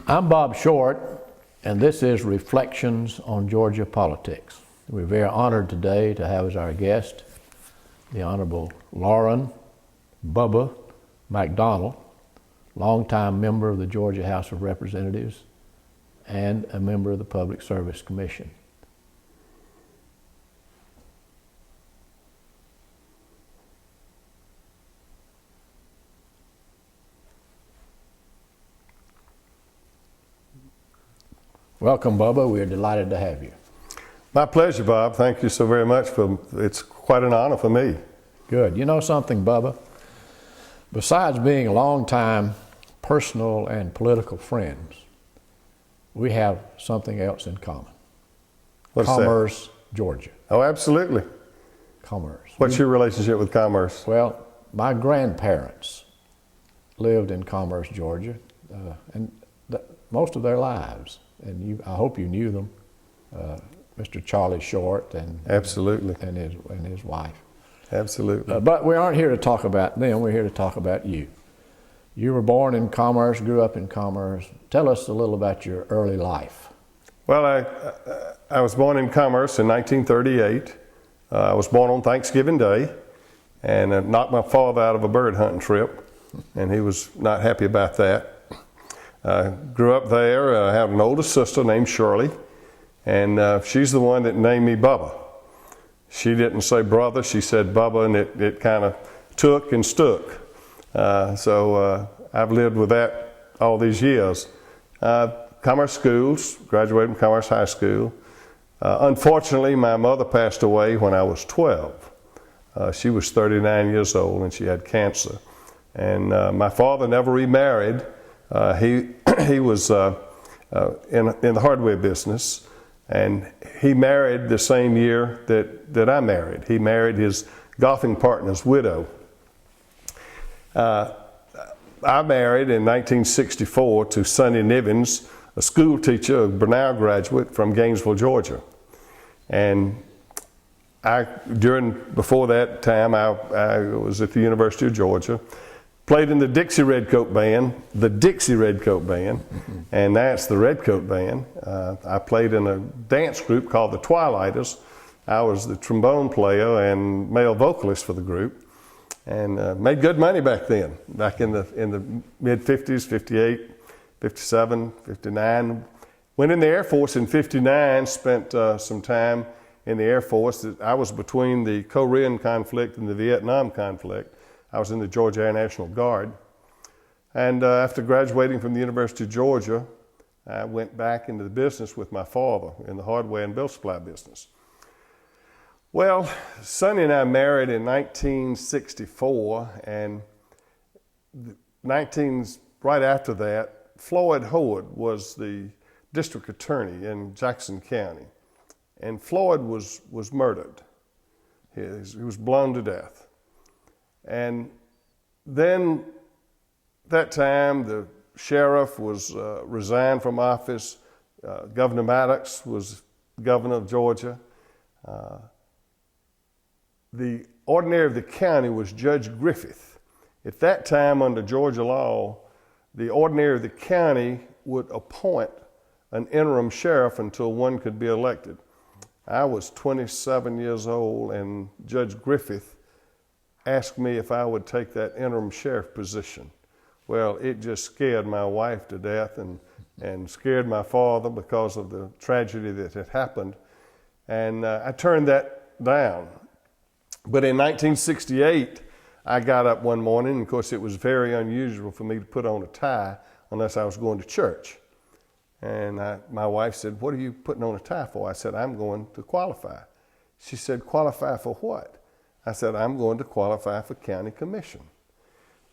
I'm Bob Short, and this is Reflections on Georgia Politics. We're very honored today to have as our guest the Honorable Lauren Bubba McDonald, longtime member of the Georgia House of Representatives and a member of the Public Service Commission. Welcome, Bubba. We're delighted to have you. My pleasure, Bob. Thank you so very much. It's quite an honor for me. Good. You know something, Bubba? Besides being longtime personal and political friends, we have something else in common. What's Commerce, that? Georgia. Oh, absolutely. Commerce. What's your relationship with Commerce? Well, my grandparents lived in Commerce, Georgia, and most of their lives. And I hope you knew them, Mr. Charlie Short and absolutely, and his wife. Absolutely. But we aren't here to talk about them. We're here to talk about you. You were born in Commerce, grew up in Commerce. Tell us a little about your early life. Well, I was born in Commerce in 1938. I was born on Thanksgiving Day, and knocked my father out of a bird hunting trip, and he was not happy about that. Grew up there. I had an older sister named Shirley, and she's the one that named me Bubba. She didn't say brother, she said Bubba, and it kind of took and stuck. So I've lived with that all these years. Commerce schools, graduated from Commerce High School. Unfortunately, my mother passed away when I was 12. She was 39 years old and she had cancer. And my father never remarried. He was in the hardware business, and he married the same year that I married. He married his golfing partner's widow. I married in 1964 to Sonny Nivens, a school teacher, a Brenau graduate from Gainesville, Georgia. And before that time, I was at the University of Georgia. Played in the Dixie Redcoat Band, and that's the Redcoat Band. I played in a dance group called the Twilighters. I was the trombone player and male vocalist for the group, and made good money back then, back in the mid-50s, 58, 57, 59. Went in the Air Force in 59, spent some time in the Air Force. I was between the Korean conflict and the Vietnam conflict. I was in the Georgia Air National Guard. And after graduating from the University of Georgia, I went back into the business with my father in the hardware and bill supply business. Well, Sonny and I married in 1964, and right after that, Floyd Howard was the district attorney in Jackson County. And Floyd was murdered. He was blown to death. And then that time the sheriff was resigned from office. Governor Maddox was governor of Georgia. The ordinary of the county was Judge Griffith. At that time, under Georgia law, the ordinary of the county would appoint an interim sheriff until one could be elected. I was 27 years old, and Judge Griffith asked me if I would take that interim sheriff position. Well, it just scared my wife to death and scared my father because of the tragedy that had happened. And I turned that down. But in 1968, I got up one morning, and of course it was very unusual for me to put on a tie unless I was going to church. And my wife said, "What are you putting on a tie for?" I said, "I'm going to qualify." She said, "Qualify for what?" I said, "I'm going to qualify for county commission."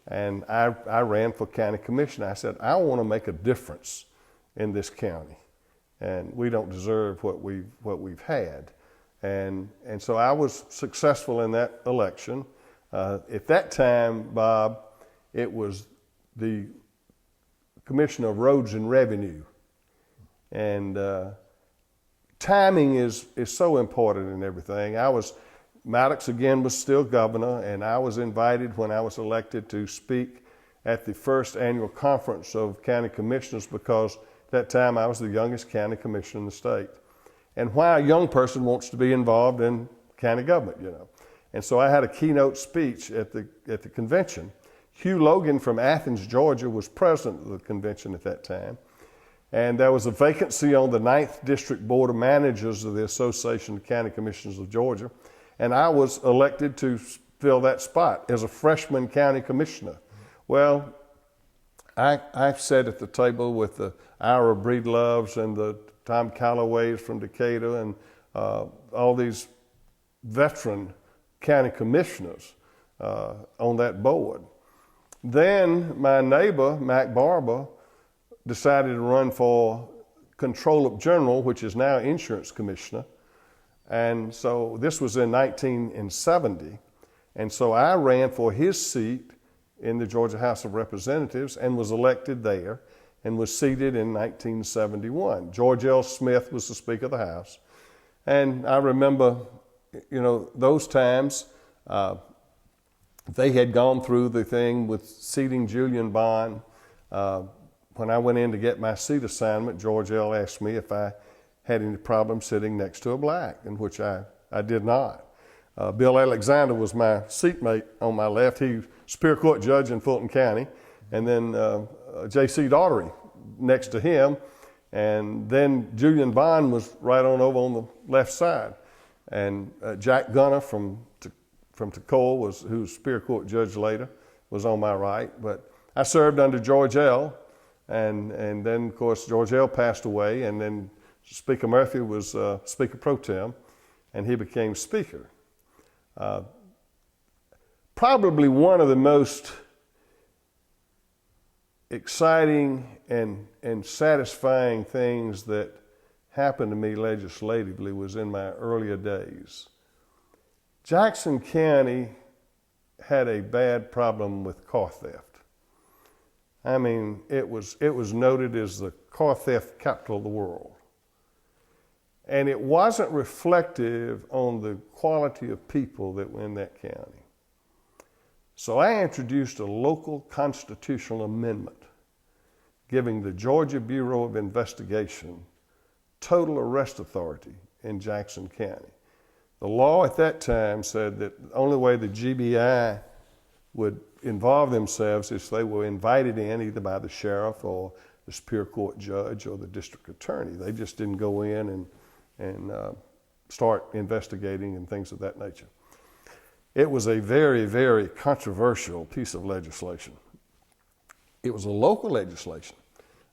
And I ran for county commission. I said, "I want to make a difference in this county, and we don't deserve what we've had." And so I was successful in that election. At that time, Bob, it was the Commissioner of Roads and Revenue. And timing is so important in everything. Maddox again was still governor, and I was invited when I was elected to speak at the first annual conference of county commissioners, because at that time I was the youngest county commissioner in the state. And why a young person wants to be involved in county government, you know. And so I had a keynote speech at the convention. Hugh Logan from Athens, Georgia, was president of the convention at that time. And there was a vacancy on the 9th District Board of Managers of the Association of County Commissioners of Georgia. And I was elected to fill that spot as a freshman county commissioner. Well, I sat at the table with the Ira Breedloves and the Tom Callaways from Decatur and all these veteran county commissioners on that board. Then my neighbor, Mac Barber, decided to run for Comptroller General, which is now Insurance Commissioner. And so this was in 1970. And so I ran for his seat in the Georgia House of Representatives and was elected there and was seated in 1971. George L. Smith was the Speaker of the House. And I remember, you know, those times they had gone through the thing with seating Julian Bond. When I went in to get my seat assignment, George L. asked me if I had any problem sitting next to a black, in which I did not. Bill Alexander was my seatmate on my left. He was Superior Court judge in Fulton County. And then J.C. Daughtery next to him. And then Julian Bond was right on over on the left side. And Jack Gunner from Toccoa, who's Superior Court judge later, was on my right. But I served under George L. And then, of course, George L. passed away. And then Speaker Murphy was Speaker Pro Tem, and he became Speaker. Probably one of the most exciting and satisfying things that happened to me legislatively was in my earlier days. Jackson County had a bad problem with car theft. I mean, it was noted as the car theft capital of the world. And it wasn't reflective on the quality of people that were in that county. So I introduced a local constitutional amendment giving the Georgia Bureau of Investigation total arrest authority in Jackson County. The law at that time said that the only way the GBI would involve themselves is if they were invited in either by the sheriff or the Superior Court judge or the district attorney. They just didn't go in and start investigating and things of that nature. It was a very, very controversial piece of legislation. It was a local legislation.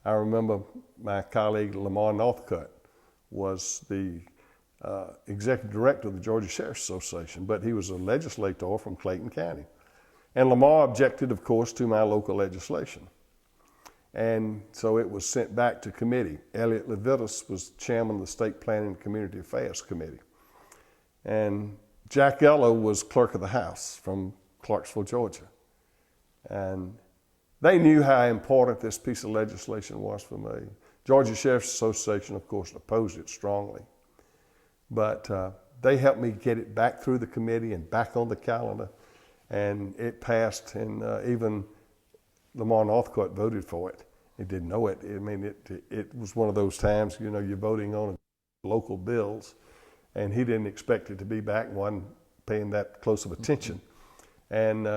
I remember my colleague Lamar Northcutt was the executive director of the Georgia Sheriff's Association, but he was a legislator from Clayton County. And Lamar objected, of course, to my local legislation. And so it was sent back to committee. Elliot Levitas was chairman of the State Planning and Community Affairs Committee. And Jack Ella was clerk of the House from Clarksville, Georgia. And they knew how important this piece of legislation was for me. Georgia Sheriff's Association, of course, opposed it strongly. But they helped me get it back through the committee and back on the calendar. And it passed, and even Lamar Northcutt voted for it. He didn't know it. I mean, it was one of those times, you know, you're voting on local bills, and he didn't expect it to be back, wasn't paying that close of attention. And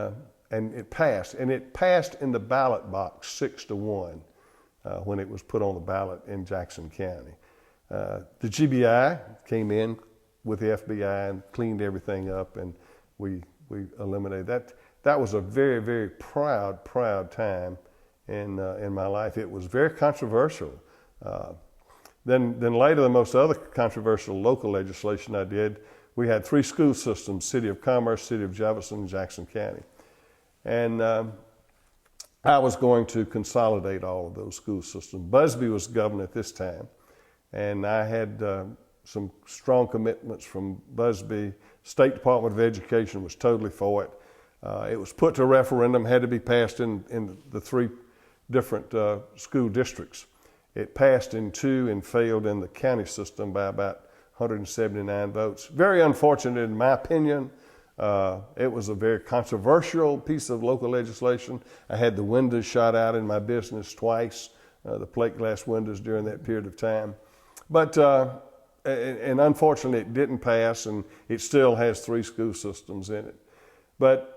it passed. And it passed in the ballot box 6-1 when it was put on the ballot in Jackson County. The GBI came in with the FBI and cleaned everything up, and we eliminated that. That was a very, very proud time in my life. It was very controversial. Then later, the most other controversial local legislation I did, we had 3 school systems: City of Commerce, City of Jefferson, and Jackson County. And I was going to consolidate all of those school systems. Busby was governor at this time, and I had some strong commitments from Busby. State Department of Education was totally for it. It was put to referendum, had to be passed in the 3 different school districts. It passed in 2 and failed in the county system by about 179 votes. Very unfortunate in my opinion. It was a very controversial piece of local legislation. I had the windows shot out in my business twice, the plate glass windows during that period of time. But, and unfortunately it didn't pass, and it still has 3 school systems in it. But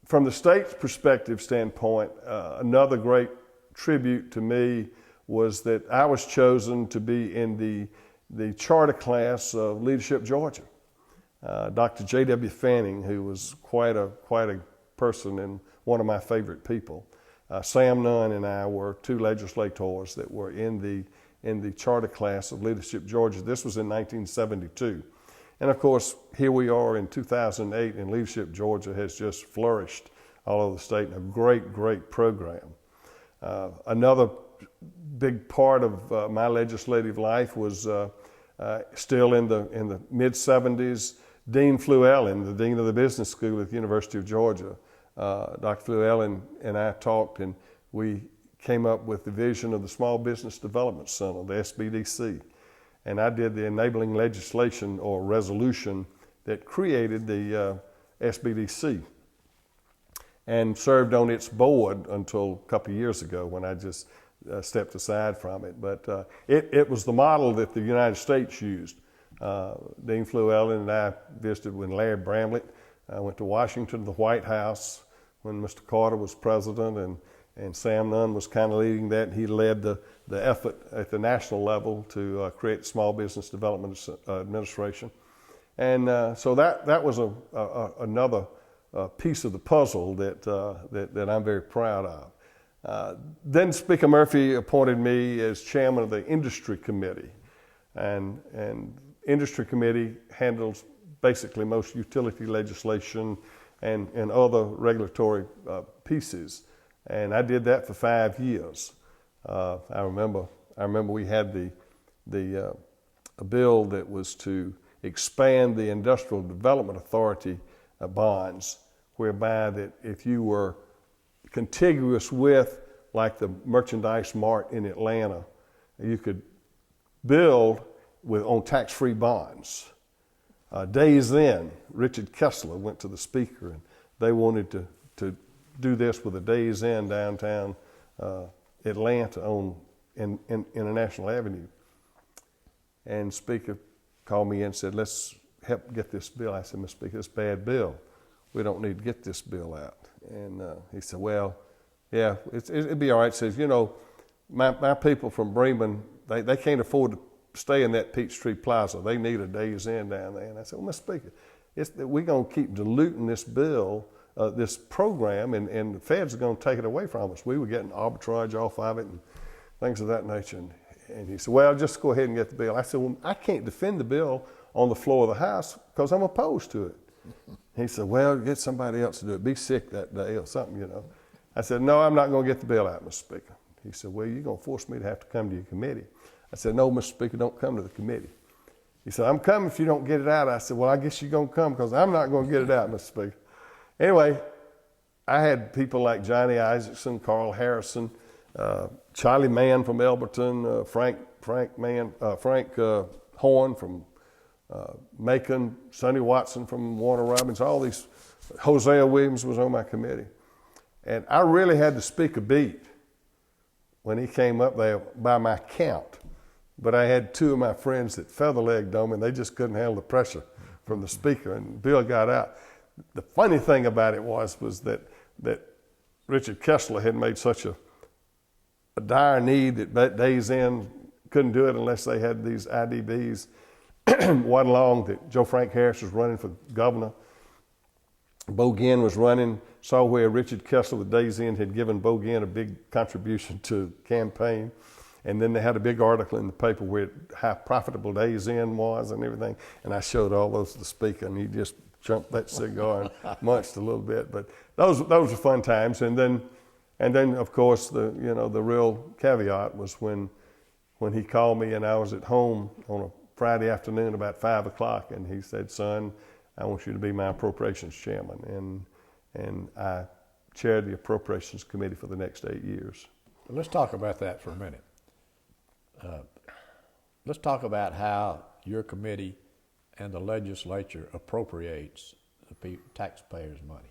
from the state's perspective standpoint, another great tribute to me was that I was chosen to be in the charter class of Leadership Georgia. Dr. J.W. Fanning, who was quite a person and one of my favorite people. Sam Nunn and I were 2 legislators that were in the charter class of Leadership Georgia. This was in 1972. And of course, here we are in 2008, and Leadership Georgia has just flourished all over the state in a great, great program. Another big part of my legislative life was still in the mid-70s. Dean Fluellen, the dean of the business school at the University of Georgia, Dr. Fluellen and I talked, and we came up with the vision of the Small Business Development Center, the SBDC. And I did the enabling legislation or resolution that created the SBDC, and served on its board until a couple of years ago when I just stepped aside from it. But it was the model that the United States used. Dean Fluellen and I visited with Larry Bramlett. I went to Washington, to the White House, when Mr. Carter was president, and Sam Nunn was kind of leading that. He led the effort at the national level to create the Small Business Development Administration. And so that was another piece of the puzzle that I'm very proud of. Then Speaker Murphy appointed me as chairman of the Industry Committee. And Industry Committee handles basically most utility legislation and other regulatory pieces. And I did that for 5 years. I remember we had a bill that was to expand the Industrial Development Authority bonds, whereby that if you were contiguous with, like the Merchandise Mart in Atlanta, you could build on tax-free bonds. Days in, Richard Kessler went to the speaker, and they wanted to do this with a Days In downtown Atlanta on International Avenue. And Speaker called me in and said, "Let's help get this bill." I said, "Mr. Speaker, it's a bad bill. We don't need to get this bill out." And he said, "Well, yeah, it'd be all right." He says, "You know, my people from Bremen, they can't afford to stay in that Peachtree Plaza. They need a Days In down there." And I said, "Well, Mr. Speaker, we're going to keep diluting this bill, this program, and the feds are going to take it away from us. We were getting arbitrage off of it and things of that nature." And he said, "Well, just go ahead and get the bill." I said, "Well, I can't defend the bill on the floor of the House because I'm opposed to it." He said, "Well, get somebody else to do it. Be sick that day or something, you know." I said, "No, I'm not going to get the bill out, Mr. Speaker." He said, "Well, you're going to force me to have to come to your committee." I said, "No, Mr. Speaker, don't come to the committee." He said, "I'm coming if you don't get it out." I said, "Well, I guess you're going to come because I'm not going to get it out, Mr. Speaker." Anyway, I had people like Johnny Isaacson, Carl Harrison, Charlie Mann from Elberton, Frank Horn from Macon, Sonny Watson from Warner Robins, all these. Hosea Williams was on my committee. And I really had the speaker beat when he came up there by my count. But I had 2 of my friends that feather-legged on me, and they just couldn't handle the pressure from the speaker, and Bill got out. The funny thing about it was that Richard Kessler had made such a dire need that Days In couldn't do it unless they had these IDBs. Wasn't long that Joe Frank Harris was running for governor. Bo Ginn was running, saw where Richard Kessler with Days In had given Bo Ginn a big contribution to the campaign. And then they had a big article in the paper where how profitable Days In was and everything. And I showed all those to the speaker, and he just jumped that cigar and munched a little bit. But those were fun times. And then of course the real caveat was when he called me and I was at home on a Friday afternoon about 5 o'clock, and he said, "Son, I want you to be my appropriations chairman." And I chaired the Appropriations Committee for the next 8 years. Let's talk about that for a minute. Let's talk about how your committee and the legislature appropriates the taxpayers' money?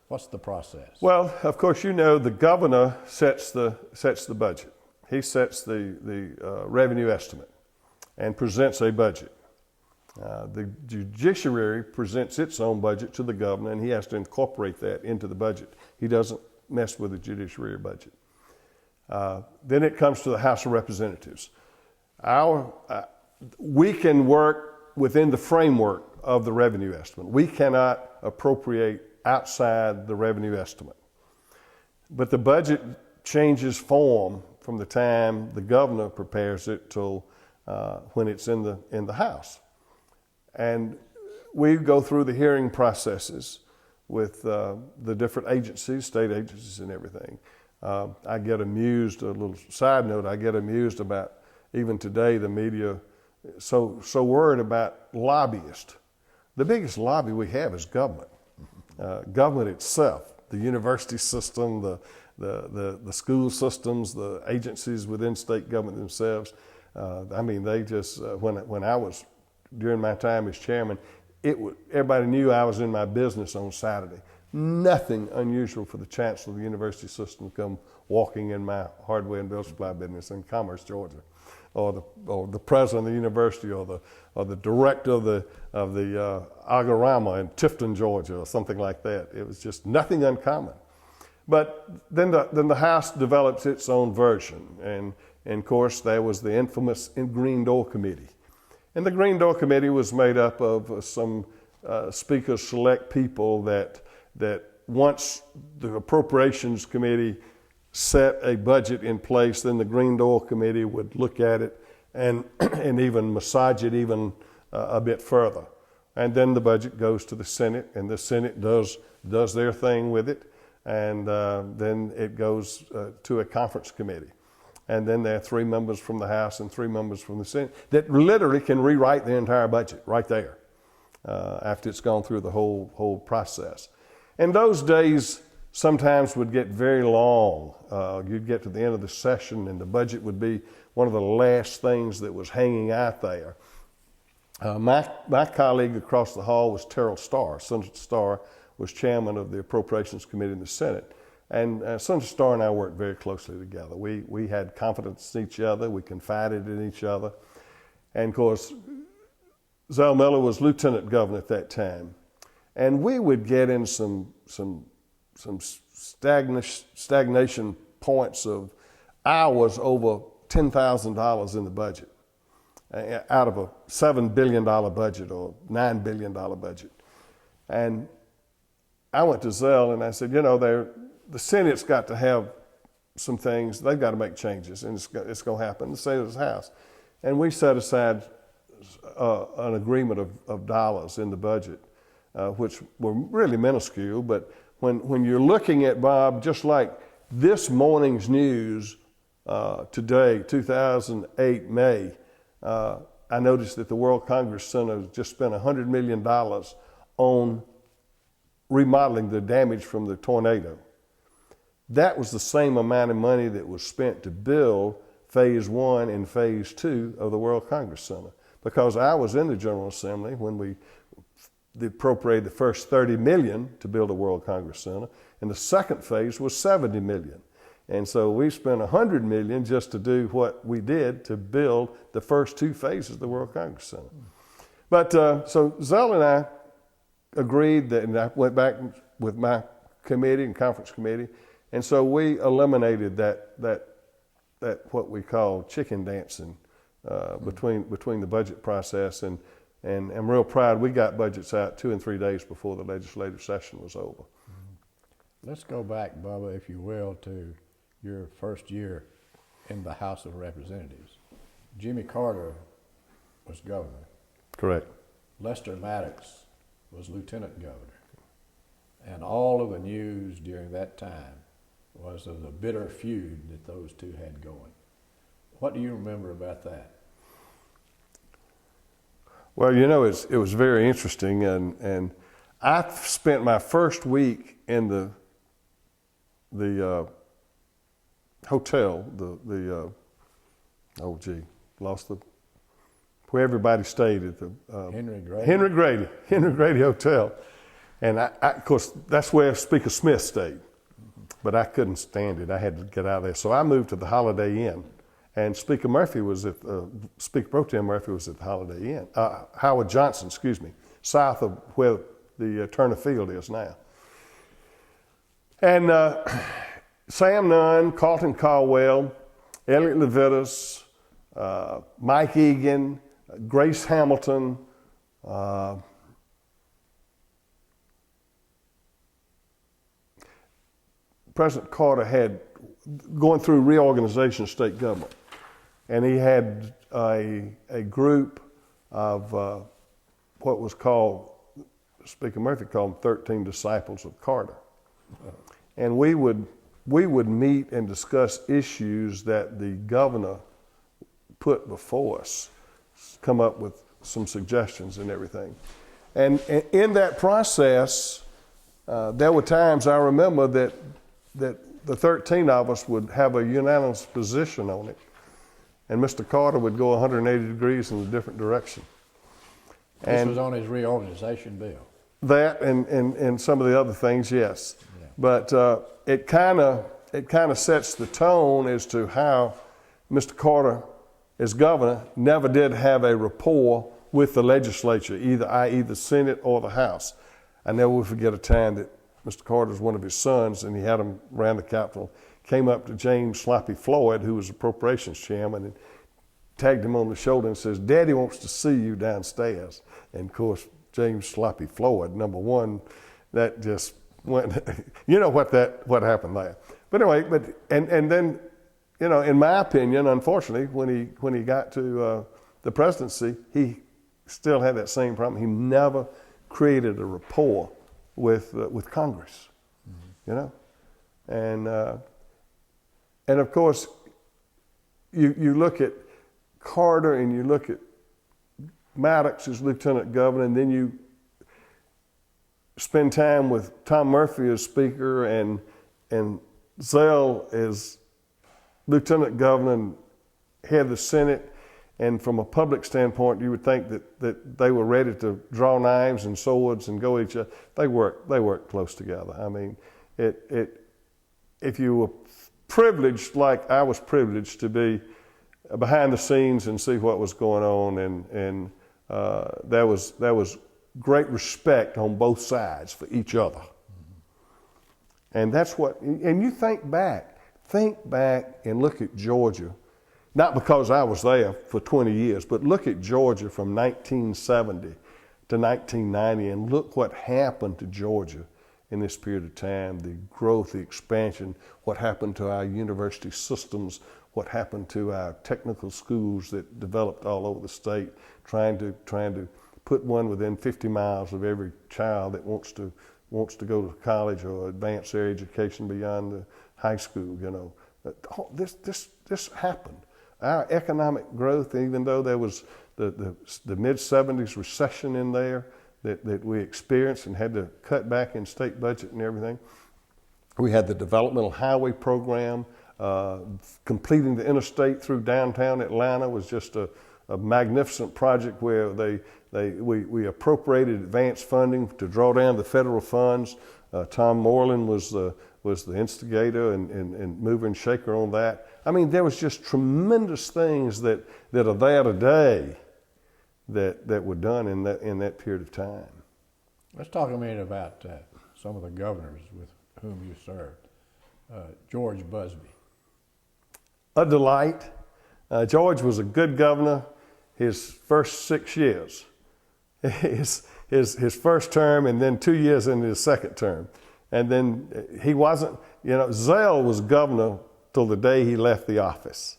What's the process? Well, of course, you know the governor sets the budget. He sets the revenue estimate and presents a budget. The judiciary presents its own budget to the governor, and he has to incorporate that into the budget. He doesn't mess with the judiciary budget. Then it comes to the House of Representatives. We can work within the framework of the revenue estimate. We cannot appropriate outside the revenue estimate. But the budget changes form from the time the governor prepares it till when it's in the House. And we go through the hearing processes with the different agencies, state agencies and everything. I get amused, a little side note, I get amused about even today the media so worried about lobbyists. The biggest lobby we have is government. Government itself, the university system, the school systems, the agencies within state government themselves. I mean, they just, when I was, during my time as chairman, everybody knew I was in my business on Saturday. Nothing unusual for the chancellor of the university system to come walking in my hardware and building supply business in Commerce, Georgia, or the president of the university, or the director of the Agorama in Tifton, Georgia, or something like that. It was just nothing uncommon. But then the House develops its own version, and of course there was the infamous Green Door Committee. And the Green Door Committee was made up of some speakers, select people that once the Appropriations Committee set a budget in place, then the Green Door Committee would look at it and even massage it even a bit further. And then the budget goes to the Senate, and the Senate does their thing with it, and then it goes to a conference committee. And then there are 3 members from the House and 3 members from the Senate that literally can rewrite the entire budget right there after it's gone through the whole process. And those days sometimes would get very long. You'd get to the end of the session and the budget would be one of the last things that was hanging out there. My colleague across the hall was Terrell Starr. Senator Starr was chairman of the Appropriations Committee in the Senate. And Senator Starr and I worked very closely together. We had confidence in each other. We confided in each other. And of course, Zell Miller was lieutenant governor at that time. And we would get in some stagnation points of hours over $10,000 in the budget, out of a $7 billion budget or $9 billion budget. And I went to Zell and I said, you know, the Senate's got to have some things, they've got to make changes, and it's going to happen. The Senate's House. And we set aside an agreement of dollars in the budget, which were really minuscule, but when you're looking at, Bob, just like this morning's news today, 2008 May, I noticed that the World Congress Center just spent $100 million on remodeling the damage from the tornado. That was the same amount of money that was spent to build phase 1 and phase 2 of the World Congress Center. Because I was in the General Assembly when they appropriated the first $30 million to build a World Congress Center, and the second phase was $70 million. And so we spent $100 million just to do what we did to build the first 2 phases of the World Congress Center. But so Zell and I agreed that, and I went back with my committee and conference committee, and so we eliminated that what we call chicken dancing between the budget process, and I'm real proud we got budgets out 2 and 3 days before the legislative session was over. Let's go back, Bubba, if you will, to your first year in the House of Representatives. Jimmy Carter was governor. Correct. Lester Maddox was lieutenant governor. And all of the news during that time was of the bitter feud that those two had going. What do you remember about that? Well, you know, it was very interesting, and I spent my first week in the hotel, where everybody stayed at the Henry Grady Hotel, And of course, that's where Speaker Smith stayed. But I couldn't stand it. I had to get out of there. So I moved to the Holiday Inn. And Speaker Murphy was at, Speaker Pro Tem Murphy was at the Holiday Inn. Howard Johnson, excuse me, south of where the Turner Field is now. And Sam Nunn, Carlton Caldwell, Elliot Levitas, Mike Egan, Grace Hamilton, President Carter had going through reorganization of state government, and he had a group of what was called, Speaker Murphy called them 13 Disciples of Carter. And we would meet and discuss issues that the governor put before us, come up with some suggestions and everything. And in that process, there were times I remember that the 13 of us would have a unanimous position on it, and Mr. Carter would go 180 degrees in a different direction. This was on his reorganization bill. That and some of the other things, yes. Yeah. But it kind of sets the tone as to how Mr. Carter, as governor, never did have a rapport with the legislature, i.e. the Senate or the House. I never will forget a time that Mr. Carter's one of his sons, and he had him around the Capitol, came up to James Sloppy Floyd, who was Appropriations Chairman, and tagged him on the shoulder and says, "Daddy wants to see you downstairs." And of course, James Sloppy Floyd, number one, that just went, you know what happened there. But anyway, and then, you know, in my opinion, unfortunately, when he got to the presidency, he still had that same problem. He never created a rapport with Congress, you know, and of course, you look at Carter and you look at Maddox as lieutenant governor, and then you spend time with Tom Murphy as speaker and Zell as lieutenant governor and head of the Senate. And from a public standpoint, you would think that they were ready to draw knives and swords and go at each other. They worked close together. I mean, if you were privileged, like I was privileged to be behind the scenes and see what was going on, and there was great respect on both sides for each other. Mm-hmm. And that's what. And you think back and look at Georgia. Not because I was there for 20 years, but look at Georgia from 1970 to 1990 and look what happened to Georgia in this period of time, the growth, the expansion, what happened to our university systems, what happened to our technical schools that developed all over the state, trying to put one within 50 miles of every child that wants to go to college or advance their education beyond the high school, you know. This happened. Our economic growth, even though there was the mid-'70s recession in there that we experienced and had to cut back in state budget and everything, we had the developmental highway program. Completing the interstate through downtown Atlanta was just a magnificent project where we appropriated advanced funding to draw down the federal funds. Tom Moreland was the instigator and mover and shaker on that. I mean, there was just tremendous things that are there today that were done in that period of time. Let's talk a minute about some of the governors with whom you served. George Busby. A delight. George was a good governor his first 6 years. His first term and then 2 years into his second term. And then he wasn't, you know, Zell was governor till the day he left the office.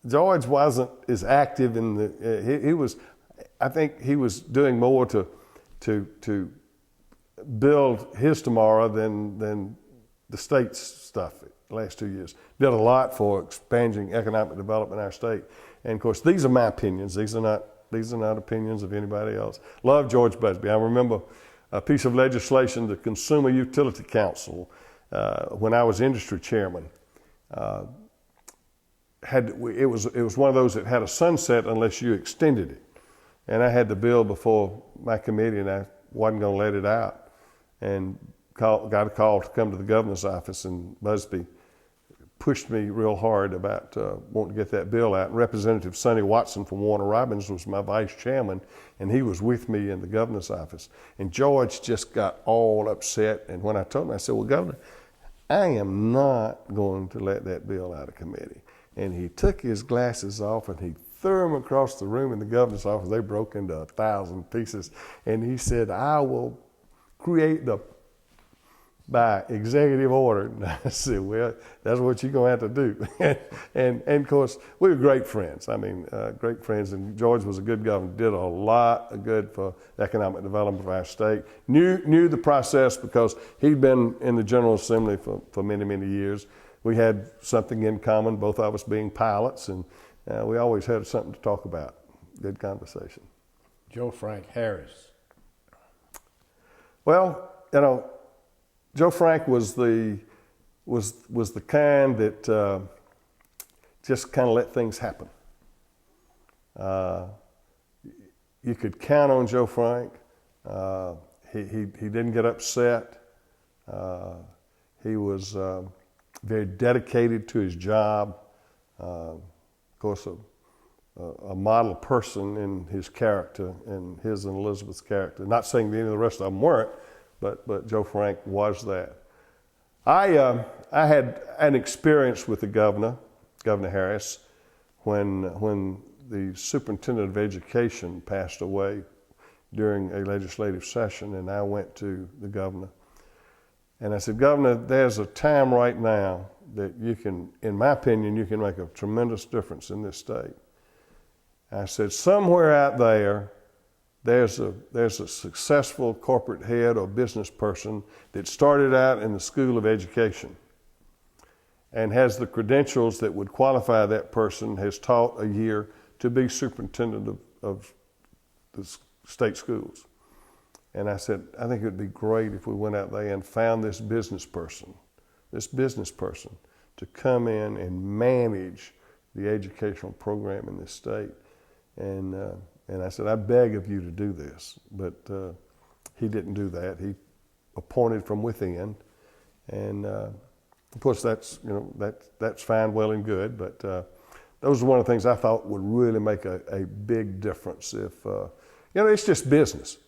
George wasn't as active in he was, I think he was doing more to build his tomorrow than the state's stuff the last 2 years. Did a lot for expanding economic development in our state. And of course, these are my opinions. These are not opinions of anybody else. Love George Busby. I remember a piece of legislation, the Consumer Utility Council, when I was industry chairman, it was one of those that had a sunset unless you extended it. And I had the bill before my committee, and I wasn't going to let it out, and got a call to come to the governor's office, and Busby pushed me real hard about wanting to get that bill out. Representative Sonny Watson from Warner Robins was my vice chairman, and he was with me in the governor's office. And George just got all upset, and when I told him, I said, well, Governor, I am not going to let that bill out of committee. And he took his glasses off and he threw them across the room in the governor's office. They broke into 1,000 pieces. And he said, I will create by executive order. And I said, well, that's what you're going to have to do. and of course, we were great friends. I mean, great friends. And George was a good governor, did a lot of good for economic development of our state. Knew the process because he'd been in the General Assembly for many, many years. We had something in common, both of us being pilots, and we always had something to talk about. Good conversation. Joe Frank Harris. Well, you know, Joe Frank was the kind that just kind of let things happen. You could count on Joe Frank. He didn't get upset. He was very dedicated to his job. Of course, a model person in his character, and his and Elizabeth's character. Not saying that any of the rest of them weren't, but Joe Frank was that. I had an experience with the Governor Harris, when the Superintendent of Education passed away during a legislative session, and I went to the Governor. And I said, Governor, there's a time right now that you can, in my opinion, you can make a tremendous difference in this state. I said, somewhere out there, there's a successful corporate head or business person that started out in the School of Education and has the credentials that would qualify that person, has taught a year to be superintendent of the state schools. And I said, I think it would be great if we went out there and found this business person to come in and manage the educational program in this state. And I said, I beg of you to do this. But he didn't do that. He appointed from within. And of course, that's fine, well and good. But those are one of the things I thought would really make a big difference. If it's just business.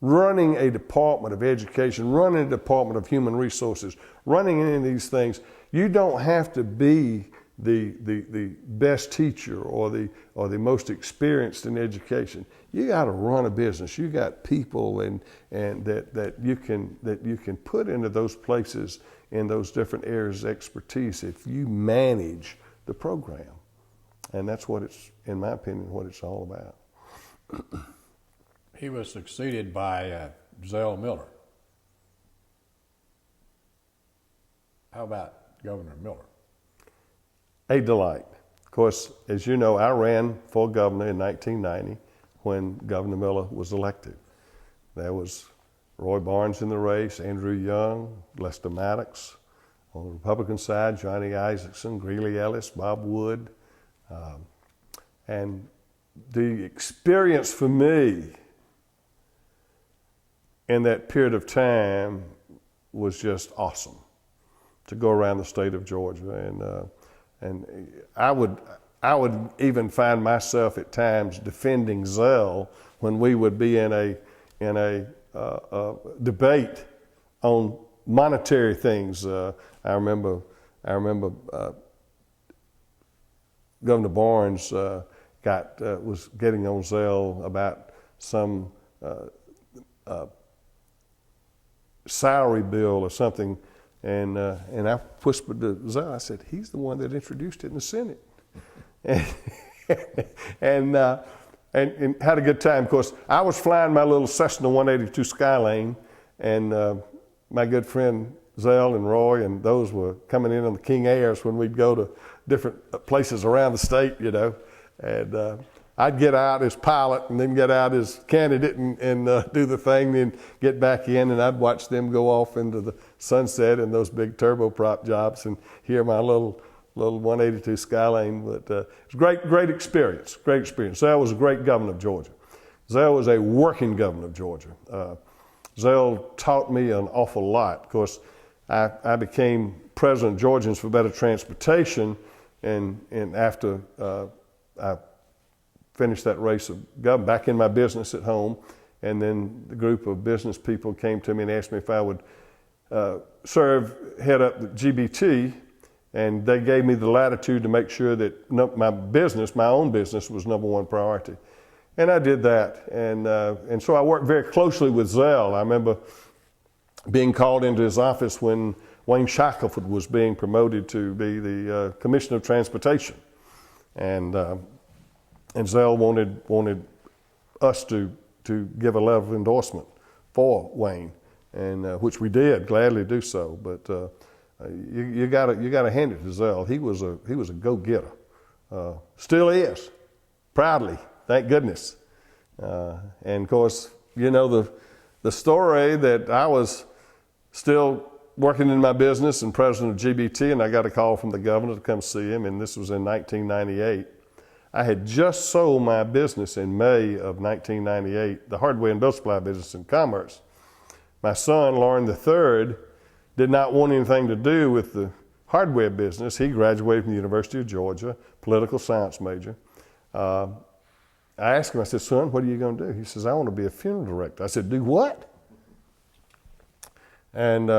Running a department of education, running a department of human resources, running any of these things, you don't have to be the best teacher or the most experienced in education. You got to run a business. You got people and that you can put into those places in those different areas of expertise if you manage the program. And that's what it's, in my opinion, what it's all about. He was succeeded by Zell Miller. How about Governor Miller? A delight. Of course, as you know, I ran for governor in 1990 when Governor Miller was elected. There was Roy Barnes in the race, Andrew Young, Lester Maddox. On the Republican side, Johnny Isaacson, Greeley Ellis, Bob Wood. And the experience for me in that period of time was just awesome, to go around the state of Georgia. And I would even find myself at times defending Zell when we would be in a debate on monetary things. I remember Governor Barnes was getting on Zell about some salary bill or something, and I whispered to Zell, I said, he's the one that introduced it in the Senate. and had a good time. Of course, I was flying my little Cessna 182 Skylane, and my good friend Zell and Roy and those were coming in on the King Airs when we'd go to different places around the state, and I'd get out as pilot and then get out as candidate and do the thing, then get back in, and I'd watch them go off into the sunset in those big turboprop jobs and hear my little 182 Skylane. But it was great experience. Zell was a great governor of Georgia. Zell was a working governor of Georgia. Zell taught me an awful lot. Of course, I became president of Georgians for Better Transportation, and after I finished that race of government, back in my business at home, and then the group of business people came to me and asked me if I would head up the GBT, and they gave me the latitude to make sure that my own business, was number one priority. And I did that, and so I worked very closely with Zell. I remember being called into his office when Wayne Shackelford was being promoted to be the Commissioner of Transportation, and Zell wanted us to give a letter of endorsement for Wayne, and which we did gladly do so. But you got to hand it to Zell. He was a go-getter, still is, proudly, thank goodness. And of course, you know the story that I was still working in my business and president of GBT, and I got a call from the governor to come see him, and this was in 1998. I had just sold my business in May of 1998, the hardware and bill supply business in Commerce. My son, Lauren III, did not want anything to do with the hardware business. He graduated from the University of Georgia, political science major. I asked him, I said, son, what are you going to do? He says, I want to be a funeral director. I said, do what? And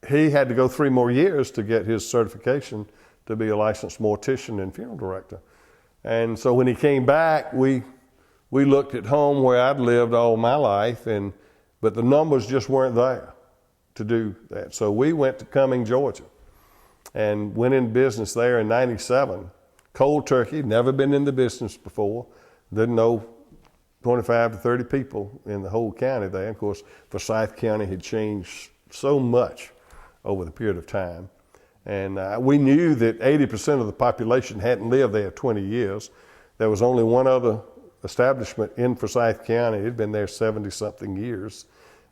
he had to go 3 more years to get his certification to be a licensed mortician and funeral director. And so when he came back, we looked at home where I'd lived all my life, but the numbers just weren't there to do that. So we went to Cumming, Georgia, and went in business there in 97. Cold turkey, never been in the business before, didn't know 25 to 30 people in the whole county there. Of course, Forsyth County had changed so much over the period of time. And we knew that 80% of the population hadn't lived there 20 years. There was only one other establishment in Forsyth County. It had been there 70-something years,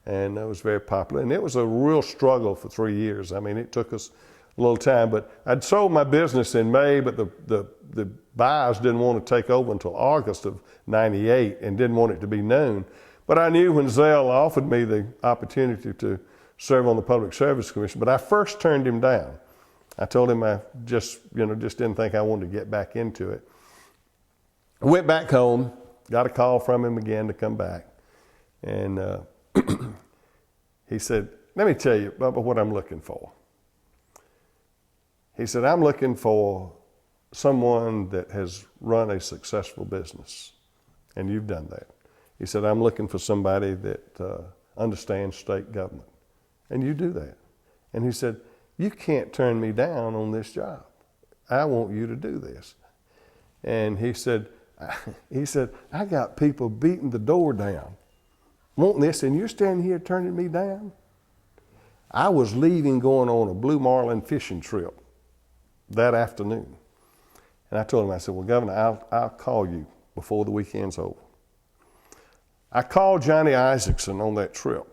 and it was very popular. And it was a real struggle for 3 years. I mean, it took us a little time. But I'd sold my business in May, but the buyers didn't want to take over until August of 98 and didn't want it to be known. But I knew when Zell offered me the opportunity to serve on the Public Service Commission, but I first turned him down. I told him I just didn't think I wanted to get back into it. I went back home, got a call from him again to come back. And he said, let me tell you, Bubba, what I'm looking for. He said, I'm looking for someone that has run a successful business, and you've done that. He said, I'm looking for somebody that understands state government, and you do that. And he said, you can't turn me down on this job. I want you to do this. And he said, I got people beating the door down, wanting this, and you're standing here turning me down? I was leaving, going on a blue marlin fishing trip that afternoon. And I told him, I said, well, Governor, I'll call you before the weekend's over. I called Johnny Isaacson on that trip.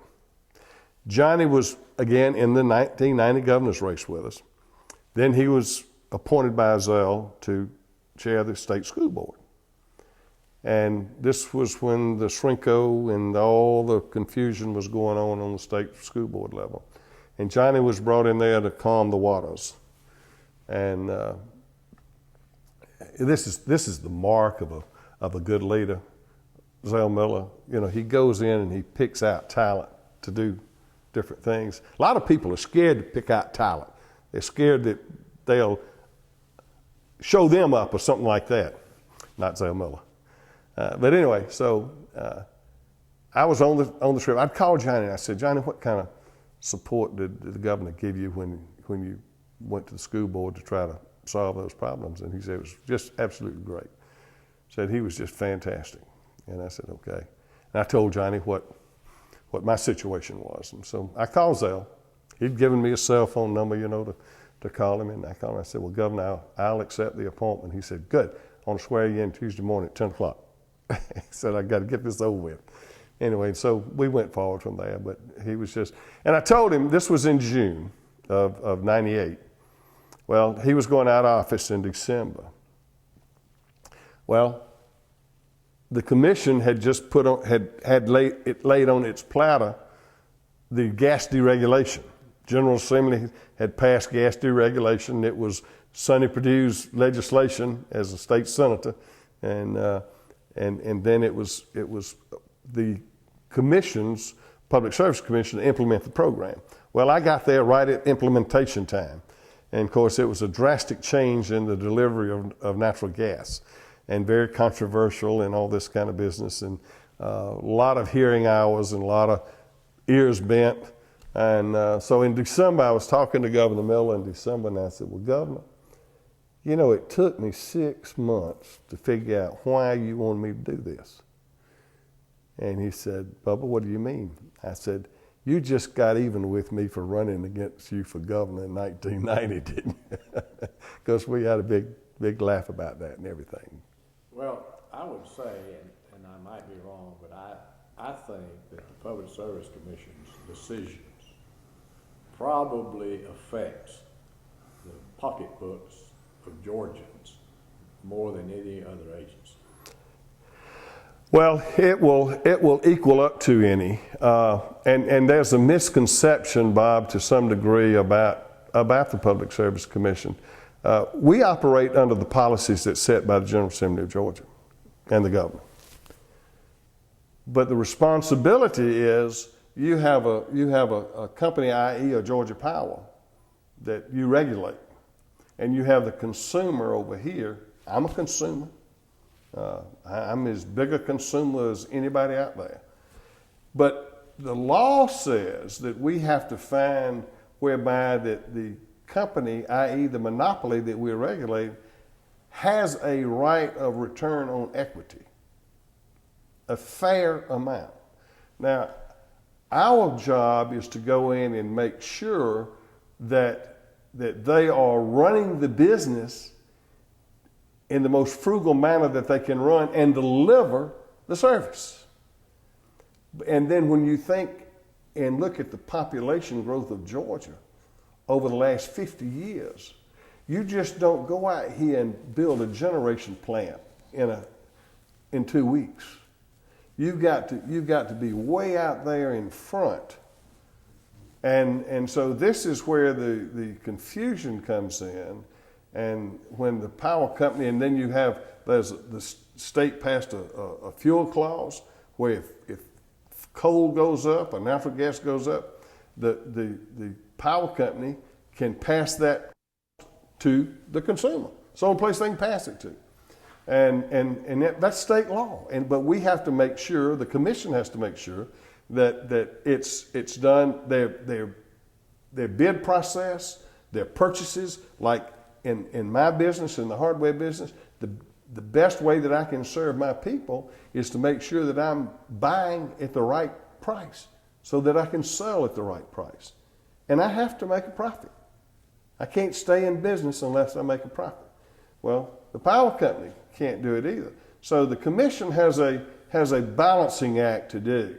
Johnny was, again, in the 1990 governor's race with us. Then he was appointed by Zell to chair the state school board. And this was when the Shrinko and all the confusion was going on the state school board level. And Johnny was brought in there to calm the waters. And this is the mark of a good leader. Zell Miller, he goes in and he picks out talent to do different things. A lot of people are scared to pick out talent. They're scared that they'll show them up or something like that. Not Zell Miller. But anyway, so I was on the trip. I'd called Johnny and I said, Johnny, what kind of support did the governor give you when you went to the school board to try to solve those problems? And he said it was just absolutely great. Said he was just fantastic. And I said, okay. And I told Johnny what my situation was. And so I called Zell. He'd given me a cell phone number, to call him. And I called him. I said, well, Governor, I'll accept the appointment. He said, good. I want to swear you in Tuesday morning at 10 o'clock. He said, I got to get this over with. Anyway, so we went forward from there. But he was just, and I told him this was in June of 98. Well, he was going out of office in December. Well, the commission had just laid on its platter the gas deregulation. General Assembly had passed gas deregulation. It was Sonny Perdue's legislation as a state senator, and then it was the commission's Public Service Commission to implement the program. Well, I got there right at implementation time, and of course it was a drastic change in the delivery of natural gas, and very controversial and all this kind of business, and a lot of hearing hours and a lot of ears bent. And so in December, I was talking to Governor Miller in December, and I said, well, Governor, you know, it took me 6 months to figure out why you wanted me to do this. And he said, Bubba, what do you mean? I said, you just got even with me for running against you for governor in 1990, didn't you? Because we had a big laugh about that and everything. Well, I would say, and I might be wrong, but I think that the Public Service Commission's decisions probably affects the pocketbooks of Georgians more than any other agency. Well, it will equal up to any, and there's a misconception, Bob, to some degree about the Public Service Commission. We operate under the policies that's set by the General Assembly of Georgia and the governor. But the responsibility is you have a company, i.e. a Georgia Power, that you regulate, and you have the consumer over here. I'm a consumer. I'm as big a consumer as anybody out there. But the law says that we have to find whereby that the company, i.e. the monopoly that we're regulating, has a right of return on equity, a fair amount. Now, our job is to go in and make sure that they are running the business in the most frugal manner that they can run and deliver the service. And then when you think and look at the population growth of Georgia over the last 50 years, you just don't go out here and build a generation plant in 2 weeks. You've got to be way out there in front. And so this is where the confusion comes in. And when the power company, and then the state passed a fuel clause where if coal goes up or natural gas goes up, the power company can pass that to the consumer. It's the only place they can pass it to. And that's state law. But we have to make sure, the commission has to make sure that it's done, their bid process, their purchases, like in my business, in the hardware business, the best way that I can serve my people is to make sure that I'm buying at the right price so that I can sell at the right price. And I have to make a profit. I can't stay in business unless I make a profit. Well, the power company can't do it either. So the commission has a balancing act to do.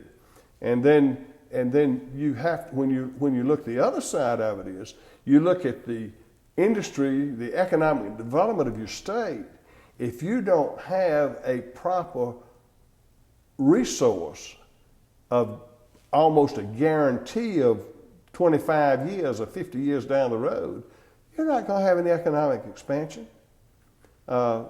And then you have, when you look the other side of it is, you look at the industry, the economic development of your state. If you don't have a proper resource of almost a guarantee of 25 years or 50 years down the road, you're not going to have any economic expansion. One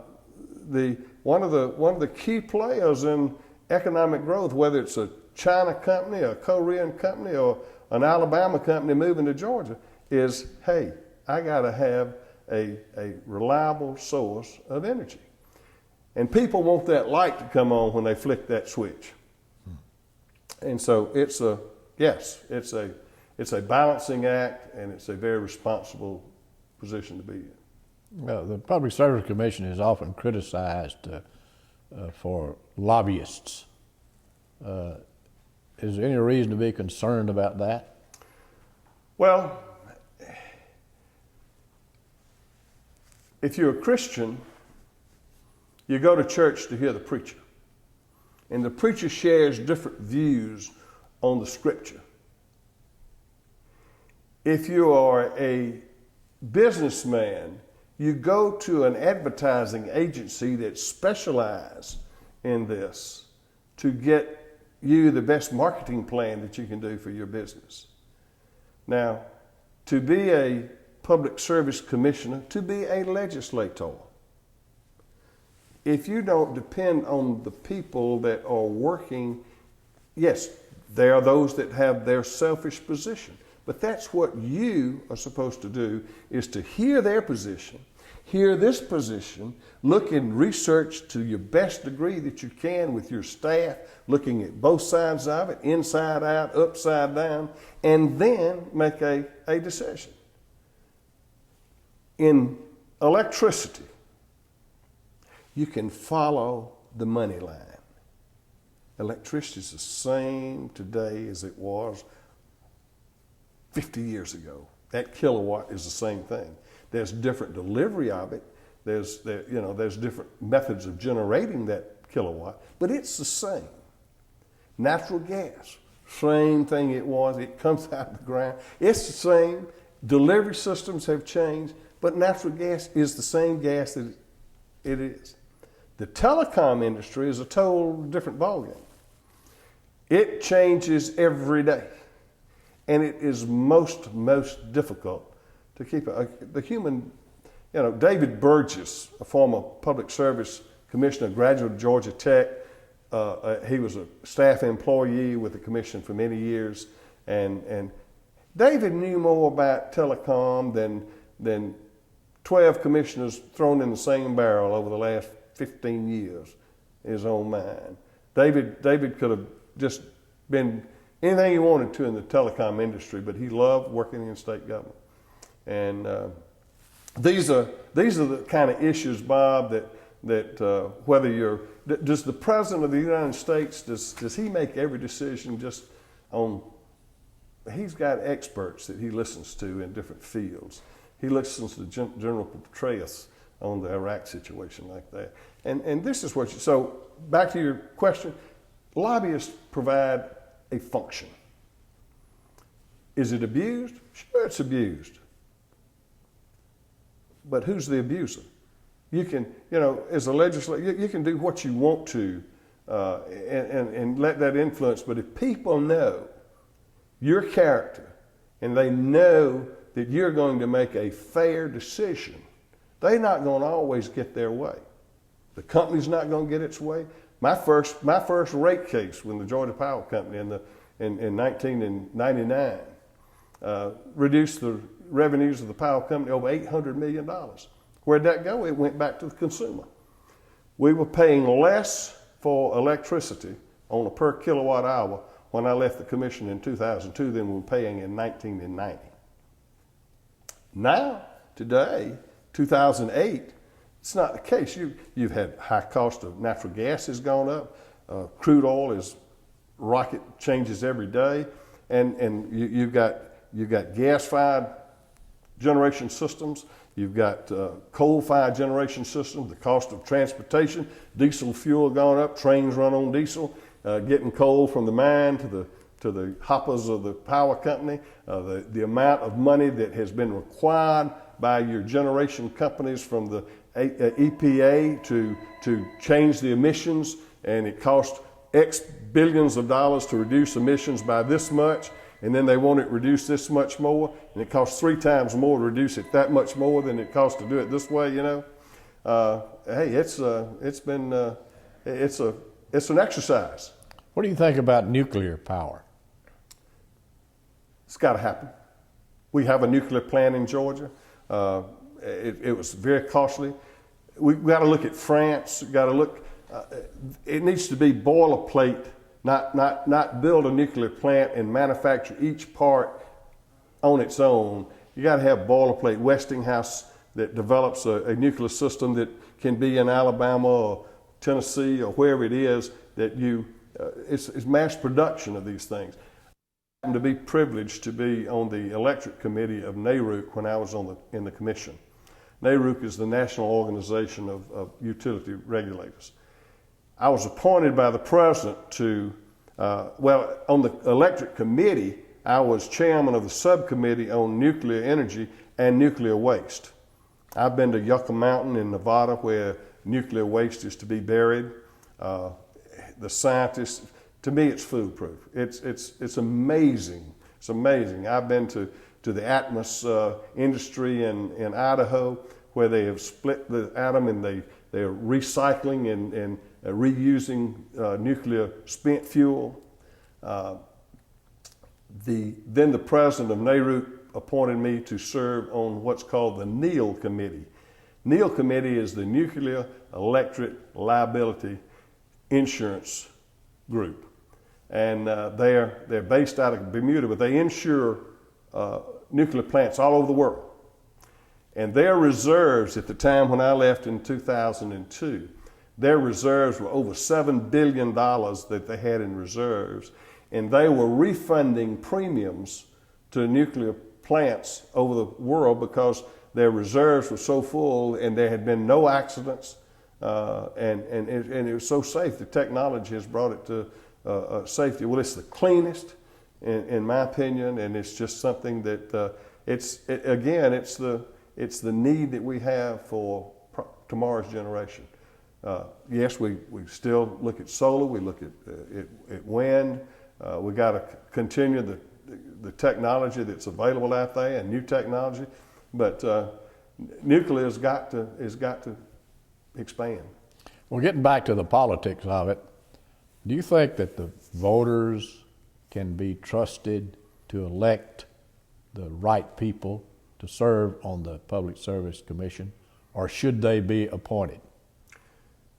of the key players in economic growth, whether it's a China company, a Korean company, or an Alabama company moving to Georgia, is, hey, I got to have a reliable source of energy. And people want that light to come on when they flick that switch. And so it's a balancing act, and it's a very responsible position to be in. Well, the Public Service Commission is often criticized for lobbyists. Is there any reason to be concerned about that? Well, if you're a Christian, you go to church to hear the preacher. And the preacher shares different views on the scripture. If you are a businessman, you go to an advertising agency that specializes in this to get you the best marketing plan that you can do for your business. Now, to be a public service commissioner, to be a legislator, if you don't depend on the people that are working, yes, there are those that have their selfish position, but that's what you are supposed to do, is to hear their position, hear this position, look and research to your best degree that you can with your staff, looking at both sides of it, inside out, upside down, and then make a decision. In electricity, you can follow the money line. Electricity is the same today as it was 50 years ago. That kilowatt is the same thing. There's different delivery of it. There's different methods of generating that kilowatt, but it's the same. Natural gas, same thing it was. It comes out of the ground. It's the same. Delivery systems have changed, but natural gas is the same gas that it is. The telecom industry is a total different ballgame. It changes every day, and it is most difficult to keep the human. David Burgess, a former public service commissioner, graduate of Georgia Tech. He was a staff employee with the commission for many years, and David knew more about telecom than 12 commissioners thrown in the same barrel over the last 15 years in his own mind. David could have just been anything he wanted to in the telecom industry, but he loved working in state government. And these are the kind of issues, Bob, that whether does the President of the United States, does he make every decision just on, he's got experts that he listens to in different fields. He listens to General Petraeus on the Iraq situation like that. And this is so back to your question, lobbyists provide a function. Is it abused? Sure, it's abused. But who's the abuser? You can, as a legislator, you can do what you want to and let that influence. But if people know your character and they know that you're going to make a fair decision, they're not going to always get their way. The company's not going to get its way. My first rate case when the Georgia Power Company in 1999 reduced the revenues of the power company over $800 million. Where'd that go? It went back to the consumer. We were paying less for electricity on a per kilowatt hour when I left the commission in 2002 than we were paying in 1990. Now, today, 2008, it's not the case. You've had high cost of natural gas has gone up. Crude oil is rocket changes every day, and you've got gas-fired generation systems. You've got coal-fired generation systems. The cost of transportation, diesel fuel gone up. Trains run on diesel. Getting coal from the mine to the hoppers of the power company. The amount of money that has been required by your generation companies from the EPA to change the emissions, and it costs X billions of dollars to reduce emissions by this much, and then they want it reduced this much more, and it costs 3 times more to reduce it that much more than it costs to do it this way. Hey, it's an exercise. What do you think about nuclear power? It's got to happen. We have a nuclear plant in Georgia. It was very costly. We've got to look at France. We've got to look. It needs to be boilerplate, not build a nuclear plant and manufacture each part on its own. You got to have boilerplate. Westinghouse that develops a nuclear system that can be in Alabama or Tennessee or wherever it is that it's mass production of these things. I happened to be privileged to be on the electric committee of NARUC when I was in the commission. NARUC is the National Organization of Utility Regulators. I was appointed by the president to, on the electric committee, I was chairman of the subcommittee on nuclear energy and nuclear waste. I've been to Yucca Mountain in Nevada where nuclear waste is to be buried. the scientists. To me, it's foolproof. It's amazing. It's amazing. I've been to the Atmos industry in Idaho, where they have split the atom and they're recycling and reusing nuclear spent fuel. Then the president of NARUC appointed me to serve on what's called the NEAL Committee. NEAL Committee is the Nuclear Electric Liability Insurance Group. And they're based out of Bermuda, but they insure nuclear plants all over the world. And their reserves at the time when I left in 2002, their reserves were over $7 billion that they had in reserves. And they were refunding premiums to nuclear plants over the world because their reserves were so full and there had been no accidents, and it was so safe. The technology has brought it to safety. Well, it's the cleanest, in my opinion, and it's just something that it's the need that we have for tomorrow's generation. Yes, we still look at solar. We look at wind. We got to continue the technology that's available out there and new technology, but nuclear has got to expand. Well, getting back to the politics of it, do you think that the voters can be trusted to elect the right people to serve on the Public Service Commission, or should they be appointed?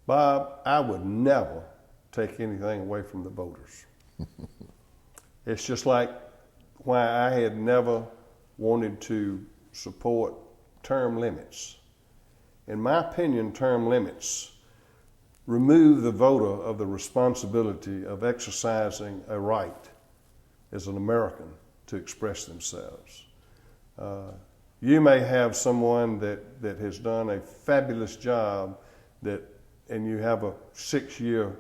Bob, I would never take anything away from the voters. It's just like why I had never wanted to support term limits. In my opinion, term limits remove the voter of the responsibility of exercising a right as an American to express themselves. You may have someone that has done a fabulous job and you have a 6-year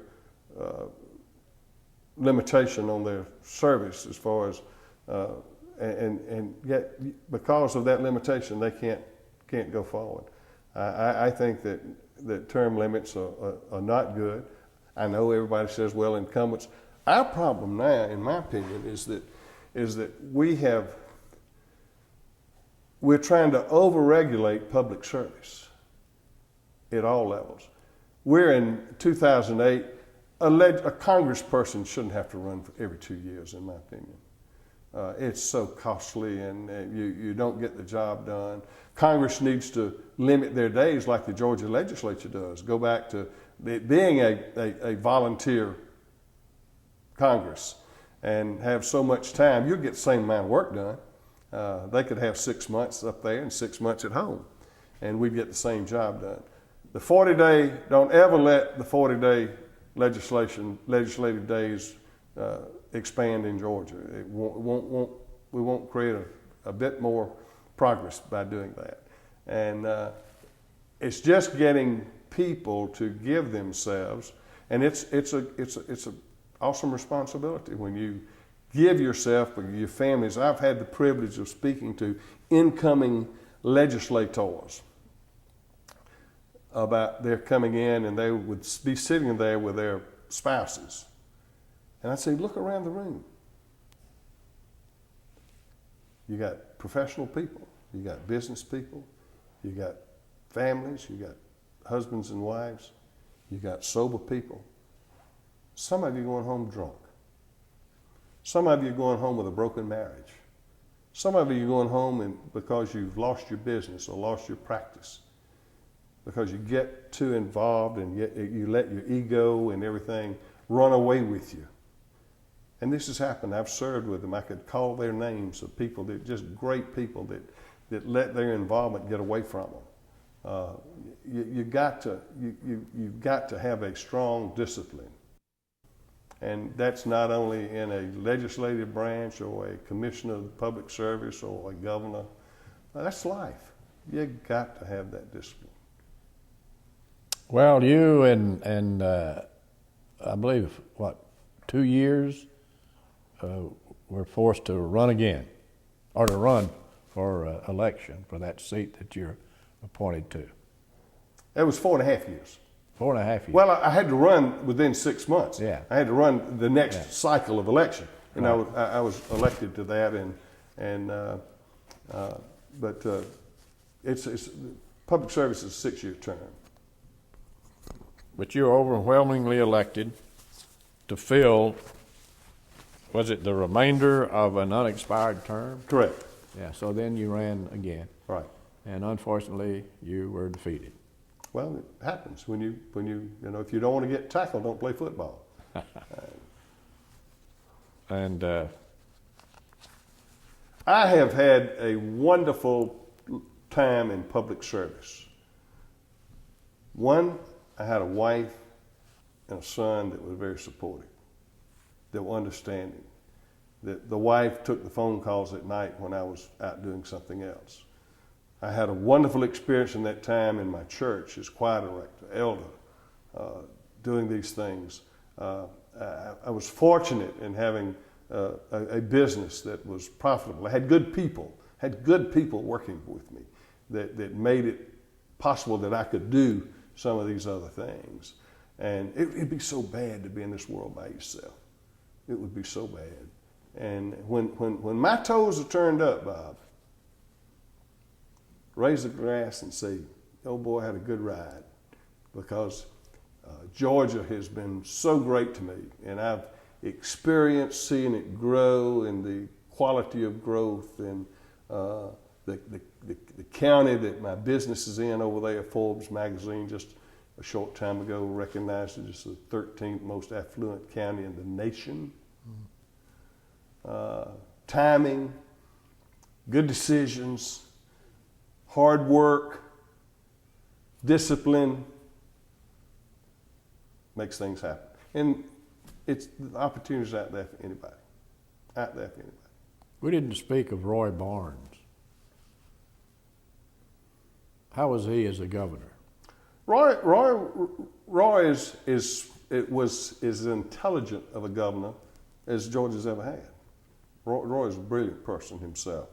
limitation on their service as far as, and yet because of that limitation, they can't go forward. I think that term limits are not good. I know everybody says, well, incumbents. Our problem now, in my opinion, is that we're trying to overregulate public service at all levels. We're in 2008. A congressperson shouldn't have to run for every 2 years, in my opinion. It's so costly, and you don't get the job done. Congress needs to limit their days like the Georgia legislature does. Go back to it being a volunteer Congress and have so much time. You'll get the same amount of work done. They could have 6 months up there and 6 months at home, and we'd get the same job done. The 40-day, don't ever let the 40-day legislative days expand in Georgia. We won't create a bit more progress by doing that. And it's just getting people to give themselves, and it's an awesome responsibility when you give yourself or your families. I've had the privilege of speaking to incoming legislators about their coming in, and they would be sitting there with their spouses. And I'd say, look around the room. You got professional people, you got business people, you got families, you got husbands and wives, you got sober people. Some of you going home drunk. Some of you are going home with a broken marriage. Some of you are going home because you've lost your business or lost your practice, because you get too involved and you let your ego and everything run away with you. And this has happened. I've served with them. I could call their names of people that just great people that let their involvement get away from them. You've got to have a strong discipline. And that's not only in a legislative branch or a commissioner of public service or a governor. That's life. You've got to have that discipline. Well, you and I believe, 2 years, were forced to run again, or to run for election for that seat that you're appointed to. It was 4.5 years. 4.5 years. Well, I had to run within 6 months. Yeah. I had to run the next Yeah. cycle of election, and Right. I was elected to that, but it's public service is a 6-year term. But you were overwhelmingly elected to fill, was it the remainder of an unexpired term? Correct. Yeah, so then you ran again, Right. and unfortunately, you were defeated. Well, it happens when you if you don't want to get tackled, don't play football. And I have had a wonderful time in public service. One, I had a wife and a son that was very supportive, that were understanding. That the wife took the phone calls at night when I was out doing something else. I had a wonderful experience in that time in my church as choir director, elder, doing these things. I was fortunate in having a business that was profitable. I had good people working with me that made it possible that I could do some of these other things. And it'd be so bad to be in this world by yourself. It would be so bad. And when my toes are turned up, Bob, raise the glass and say, oh boy, I had a good ride, because Georgia has been so great to me, and I've experienced seeing it grow and the quality of growth, and the county that my business is in over there. Forbes magazine just a short time ago recognized it as the 13th most affluent county in the nation. Timing, good decisions, hard work, discipline makes things happen. And it's the opportunities out there for anybody. we didn't speak of Roy Barnes. How was he as a governor? Roy is as intelligent of a governor as Georgia's ever had. Roy is a brilliant person himself.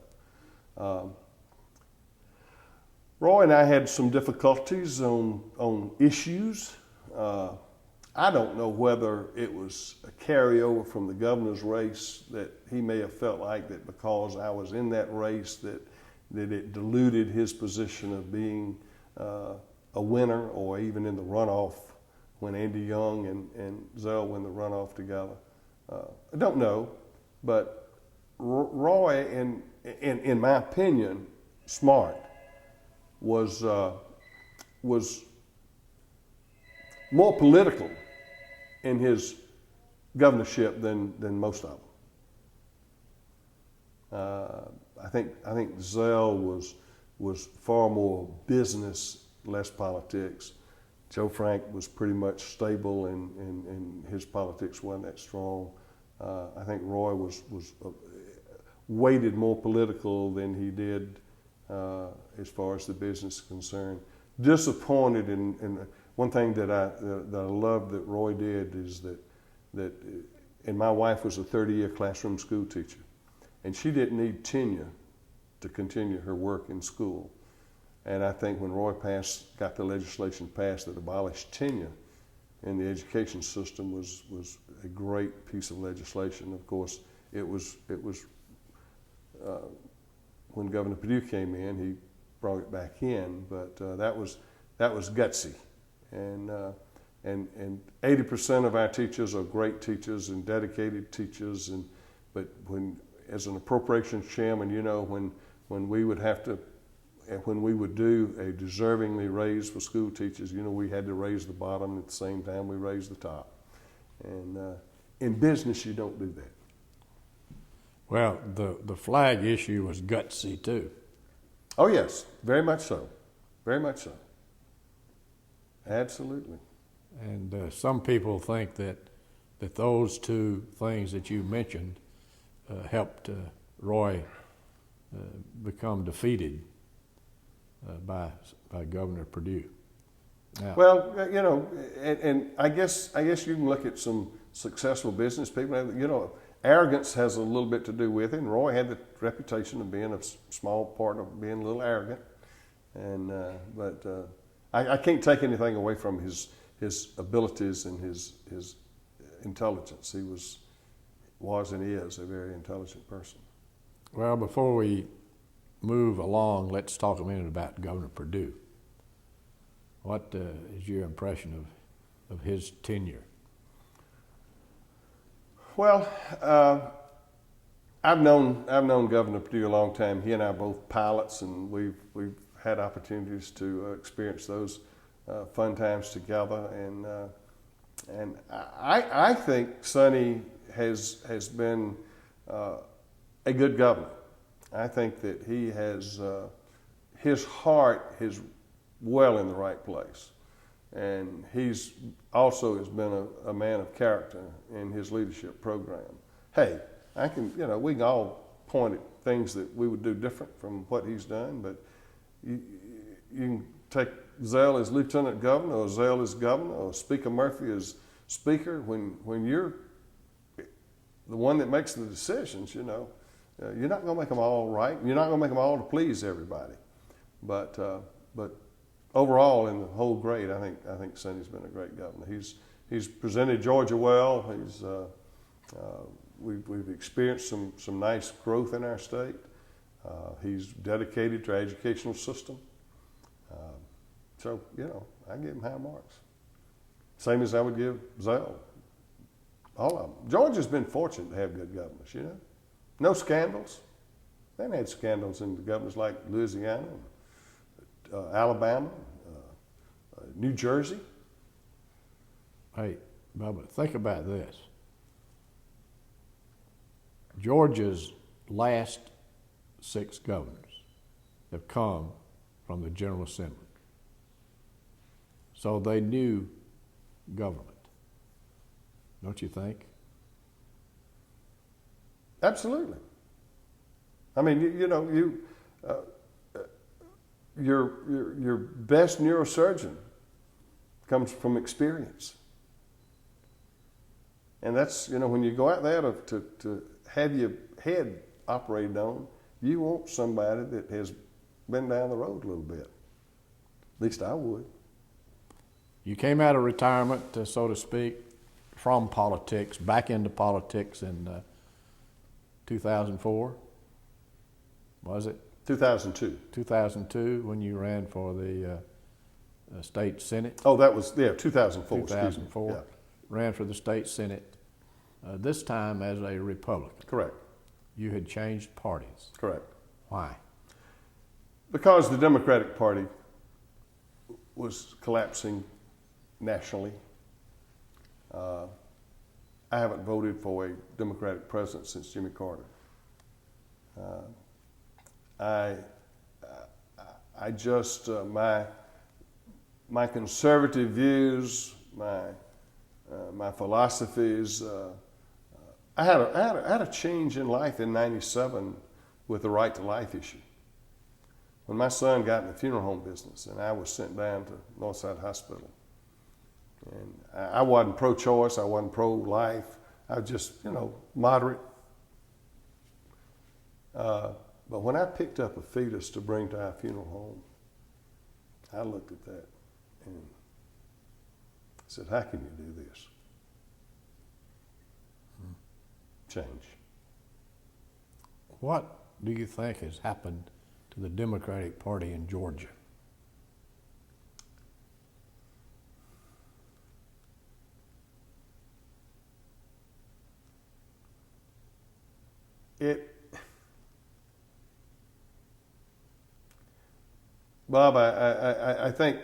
Roy and I had some difficulties on issues. I don't know whether it was a carryover from the governor's race, that he may have felt like that because I was in that race that it diluted his position of being a winner, or even in the runoff when Andy Young and Zell win the runoff together. I don't know, but Roy, in my opinion, smart, was more political in his governorship than most of them. I think Zell was far more business, less politics. Joe Frank was pretty much stable, and his politics wasn't that strong. I think Roy was weighted more political than he did as far as the business is concerned. Disappointed in one thing that I love that Roy did is that and my wife was a 30-year classroom school teacher, and she didn't need tenure to continue her work in school. And I think when Roy got the legislation passed that abolished tenure in the education system was a great piece of legislation. Of course, it was when Governor Perdue came in, he brought it back in, but that was gutsy. And 80% of our teachers are great teachers and dedicated teachers. But as an appropriations chairman, when we would do a deservingly raise for school teachers, we had to raise the bottom at the same time we raised the top. And in business, you don't do that. Well, the flag issue was gutsy too. Oh yes, very much so. Very much so. Absolutely. And some people think that those two things that you mentioned helped Roy become defeated by Governor Perdue. Now, Well, and I guess you can look at some successful business people. Arrogance has a little bit to do with it. And Roy had the reputation of being a small part of being a little arrogant. And but I can't take anything away from his his abilities and his intelligence. He was and is a very intelligent person. Well, before we move along, let's talk a minute about Governor Perdue. What is your impression of his tenure? Well, I've known Governor Perdue a long time. He and I are both pilots, and we've had opportunities to experience those fun times together. And I think Sonny has been a good governor. I think that he has his heart is well in the right place, and he's also has been a man of character in his leadership program. Hey, we can all point at things that we would do different from what he's done, but you can take Zell as lieutenant governor, or Zell as governor, or Speaker Murphy as speaker. When you're the one that makes the decisions, you're not going to make them all right. You're not going to make them all to please everybody. But overall, in the whole grade, I think Sonny's been a great governor. He's presented Georgia well. We've experienced some nice growth in our state. He's dedicated to our educational system. So I give him high marks. Same as I would give Zell. All of them. Georgia's been fortunate to have good governors. No scandals. They haven't had scandals in the governors like Louisiana, Alabama, New Jersey. Hey, Bubba, think about this. Georgia's last 6 governors have come from the General Assembly. So they knew government, don't you think? Absolutely. I mean, your best neurosurgeon comes from experience, and that's when you go out there to have your head operated on, you want somebody that has been down the road a little bit. At least I would. You came out of retirement, so to speak, from politics, back into politics in 2004, was it? 2002. 2002, when you ran for the state senate. Oh, that was 2004. 2004. Yeah. Ran for the state senate. This time as a Republican. Correct. You had changed parties. Correct. Why? Because the Democratic Party was collapsing nationally. I haven't voted for a Democratic president since Jimmy Carter. I just my conservative views, my philosophies. I had a change in life in '97 with the right to life issue. When my son got in the funeral home business, and I was sent down to Northside Hospital, and I wasn't pro-choice, I wasn't pro-life, I was just moderate. But when I picked up a fetus to bring to our funeral home, I looked at that and said, "How can you do this?" Change. What do you think has happened to the Democratic Party in Georgia? Bob, I think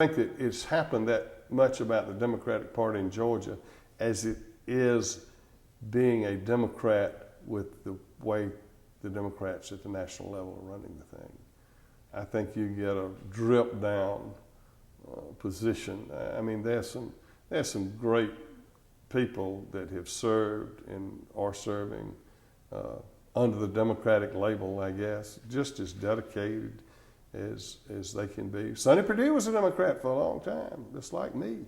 that it's happened that much about the Democratic Party in Georgia as it is being a Democrat with the way the Democrats at the national level are running the thing. I think you get a drip down position. I mean, there's some great people that have served and are serving under the Democratic label, I guess, just as dedicated as they can be. Sonny Perdue was a Democrat for a long time, just like me,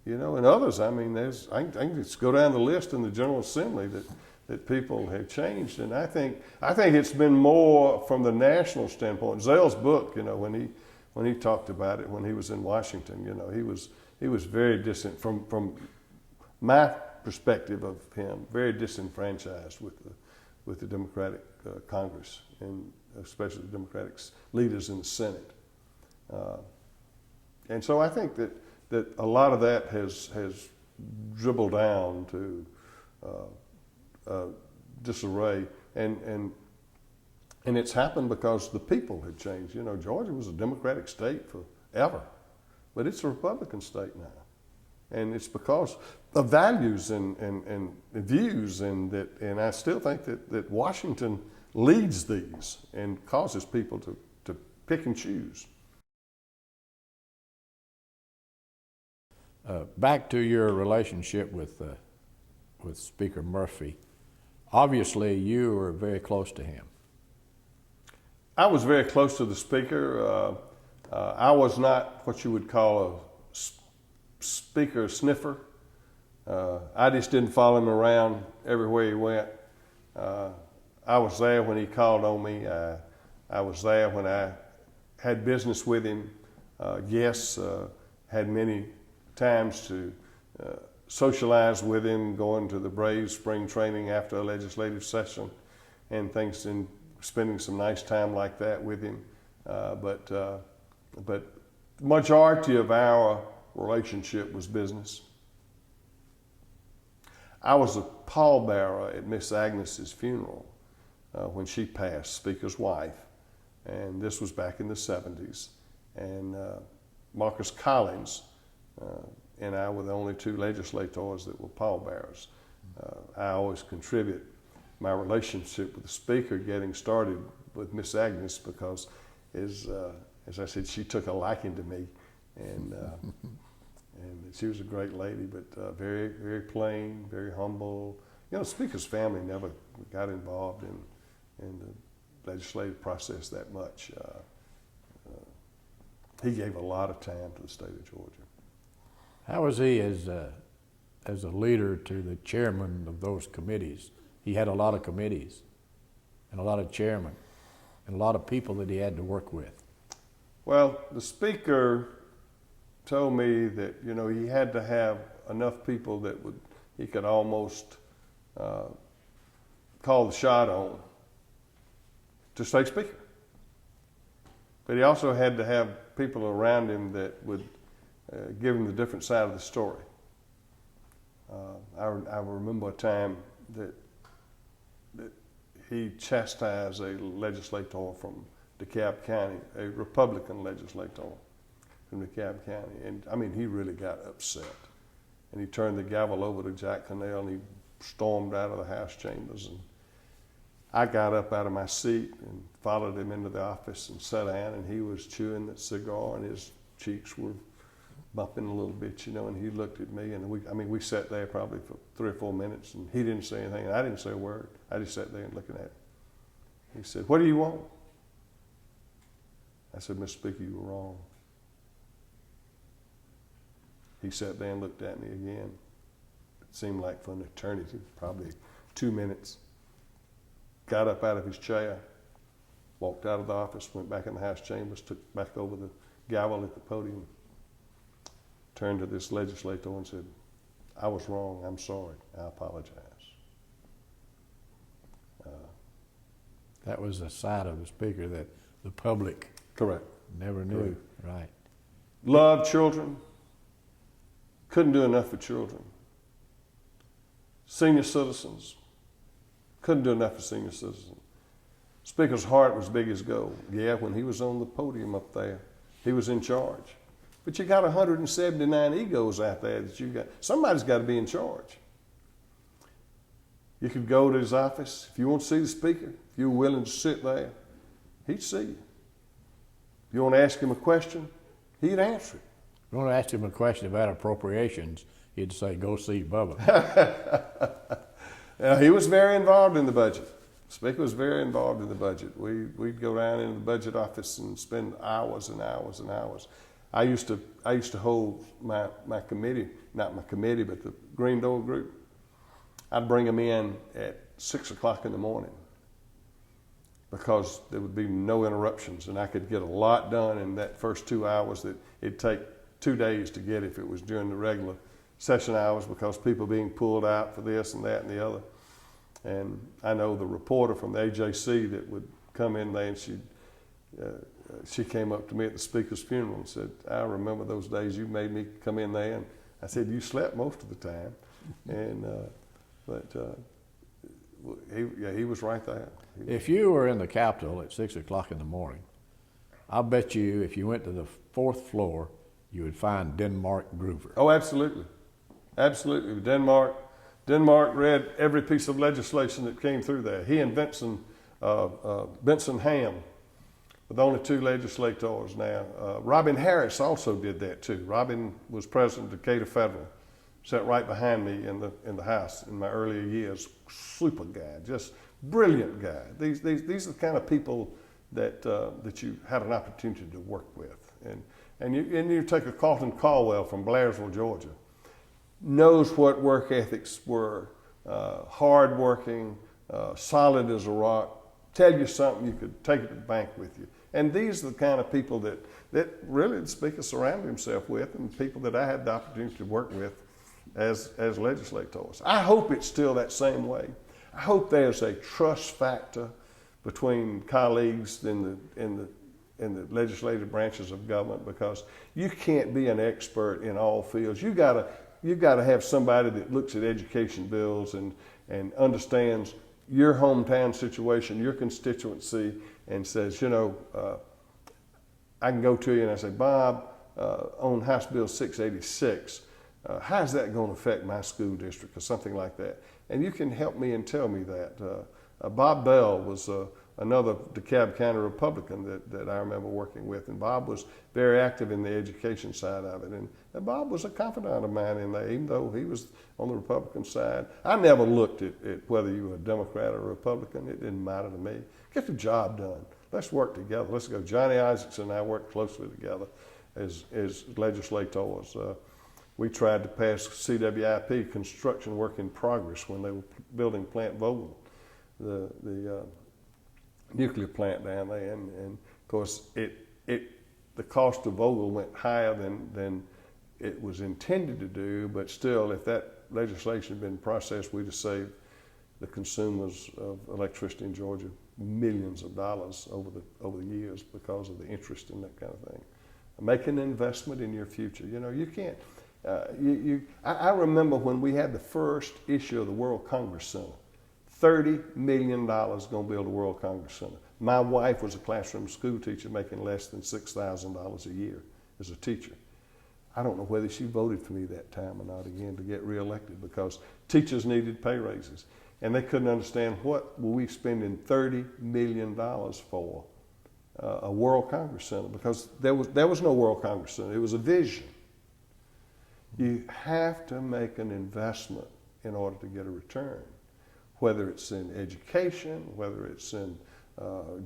and others. I mean, I can just go down the list in the General Assembly that people have changed, and I think it's been more from the national standpoint. Zell's book, when when he talked about it when he was in Washington. You know, he was very distant from my perspective of him, very disenfranchised with the Democratic Congress, and especially the Democratic leaders in the Senate. And so I think that a lot of that has dribbled down to disarray, and it's happened because the people had changed. You know, Georgia was a Democratic state forever, but it's a Republican state now, and it's because of values and views, and I still think that Washington leads these and causes people to pick and choose. Back to your relationship with Speaker Murphy. Obviously, you were very close to him. I was very close to the Speaker. I was not what you would call a Speaker sniffer. I just didn't follow him around everywhere he went. I was there when he called on me. I was there when I had business with him. Yes, had many times to socialize with him, going to the Braves spring training after a legislative session and things, and spending some nice time like that with him. But the majority of our relationship was business. I was a pallbearer at Miss Agnes's funeral when she passed, Speaker's wife, and this was back in the 70s. And Marcus Collins and I were the only two legislators that were pallbearers. I always contribute my relationship with the Speaker getting started with Miss Agnes because, as I said, she took a liking to me, and she was a great lady, but very, very plain, very humble. You know, the Speaker's family never got involved in the legislative process that much. He gave a lot of time to the state of Georgia. How was he as a leader to the chairman of those committees? He had a lot of committees and a lot of chairmen and a lot of people that he had to work with. Well, the Speaker told me that, you know, he had to have enough people that he could almost call the shot on to stay Speaker. But he also had to have people around him that would give him the different side of the story. I remember a time that he chastised a legislator from DeKalb County, a Republican legislator from DeKalb County, and I mean, he really got upset. And he turned the gavel over to Jack Connell, and he stormed out of the House chambers. And I got up out of my seat and followed him into the office and sat down, and he was chewing that cigar, and his cheeks were bumping a little bit, you know, and he looked at me, and we sat there probably for 3 or 4 minutes, and he didn't say anything, and I didn't say a word. I just sat there and looking at him. He said, "What do you want?" I said, "Mr. Speaker, you were wrong." He sat there and looked at me again. It seemed like for an eternity, probably 2 minutes. Got up out of his chair, walked out of the office, went back in the House chambers, took back over the gavel at the podium, turned to this legislator and said, "I was wrong. I'm sorry. I apologize." That was a side of the Speaker that the public Correct. never knew. Right. Loved children. Couldn't do enough for children. Senior citizens. Couldn't do enough for senior citizens. Speaker's heart was big as gold. Yeah, when he was on the podium up there, he was in charge. But you got 179 egos out there that you got. Somebody's got to be in charge. You could go to his office. If you want to see the Speaker, if you were willing to sit there, he'd see you. If you want to ask him a question, he'd answer it. If you want to ask him a question about appropriations, he'd say, "Go see Bubba." He was very involved in the budget. The Speaker was very involved in the budget. We'd go down into the budget office and spend hours and hours and hours. I used to hold my committee, not my committee, but the Green Door group. I'd bring them in at 6 o'clock in the morning, because there would be no interruptions, and I could get a lot done in that first 2 hours that it'd take 2 days to get if it was during the regular session hours, because people being pulled out for this and that and the other. And I know the reporter from the AJC that would come in there, and she came up to me at the speaker's funeral and said, "I remember those days you made me come in there." And I said, "You slept most of the time." And he was right there. If you were in the Capitol at 6 o'clock in the morning, I bet you if you went to the 4th floor, you would find Denmark Groover. Oh, absolutely. Absolutely. Denmark read every piece of legislation that came through there. He and Benson Ham were the only 2 legislators now. Robin Harris also did that too. Robin was president of Decatur Federal. Sat right behind me in the House in my earlier years. Super guy, just brilliant guy. These are the kind of people that you had an opportunity to work with. And you take a Carlton Caldwell from Blairsville, Georgia, knows what work ethics were, hardworking, solid as a rock, tell you something you could take it to the bank with you. And these are the kind of people that really the speaker surrounded himself with, and people that I had the opportunity to work with as legislators. I hope it's still that same way. I hope there's a trust factor between colleagues in the legislative branches of government, because you can't be an expert in all fields. You gotta have somebody that looks at education bills and understands your hometown situation, your constituency, and says, I can go to you and I say, "Bob, on House Bill 686, how's that going to affect my school district?" or something like that. And you can help me and tell me that. Bob Bell was another DeKalb County Republican that I remember working with, and Bob was very active in the education side of it. And Bob was a confidant of mine in there, even though he was on the Republican side. I never looked at whether you were a Democrat or a Republican. It didn't matter to me. Get the job done. Let's work together. Let's go. Johnny Isakson and I worked closely together as legislators. We tried to pass CWIP, construction work in progress, when they were building Plant Vogtle, the nuclear plant down there. And of course, the cost of Vogtle went higher than it was intended to do, but still, if that legislation had been processed, we'd have saved the consumers of electricity in Georgia millions of dollars over the years because of the interest in that kind of thing. Make an investment in your future. You can't. I remember when we had the first issue of the World Congress Center, $30 million going to build a World Congress Center. My wife was a classroom school teacher making less than $6,000 a year as a teacher. I don't know whether she voted for me that time or not again to get reelected, because teachers needed pay raises. And they couldn't understand what were we spending $30 million for a World Congress Center, because there was no World Congress Center. It was a vision. You have to make an investment in order to get a return, whether it's in education, whether it's in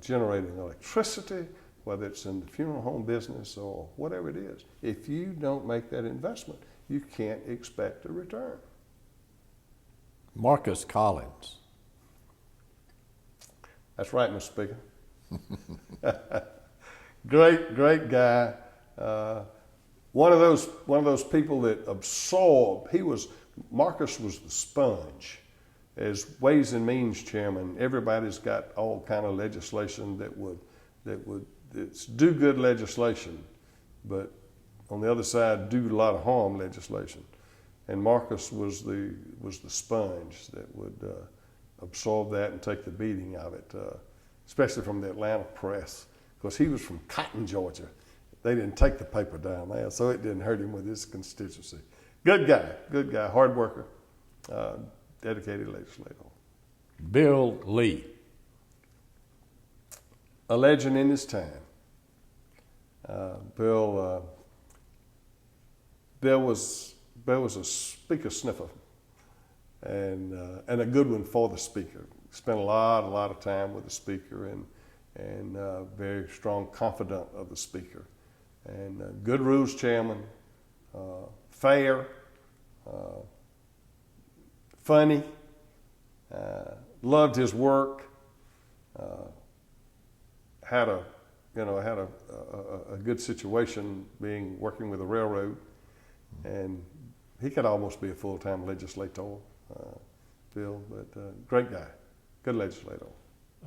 generating electricity, whether it's in the funeral home business or whatever it is. If you don't make that investment, you can't expect a return. Marcus Collins. That's right, Mr. Speaker. Great guy. One of those people that absorbed. Marcus was the sponge. As Ways and Means chairman, everybody's got all kind of legislation that's do good legislation, but on the other side do a lot of harm legislation. And Marcus was the sponge that would absorb that and take the beating of it, especially from the Atlanta press, because he was from Cotton, Georgia. They didn't take the paper down there, so it didn't hurt him with his constituency. Good guy, hard worker, dedicated legislator. Bill Lee. A legend in his time. Bill was a speaker sniffer, and a good one for the speaker. Spent a lot of time with the speaker, and very strong confidant of the speaker, and good rules chairman, fair, funny, loved his work, had a good situation working with the railroad, and he could almost be a full-time legislator, Bill, but great guy, good legislator.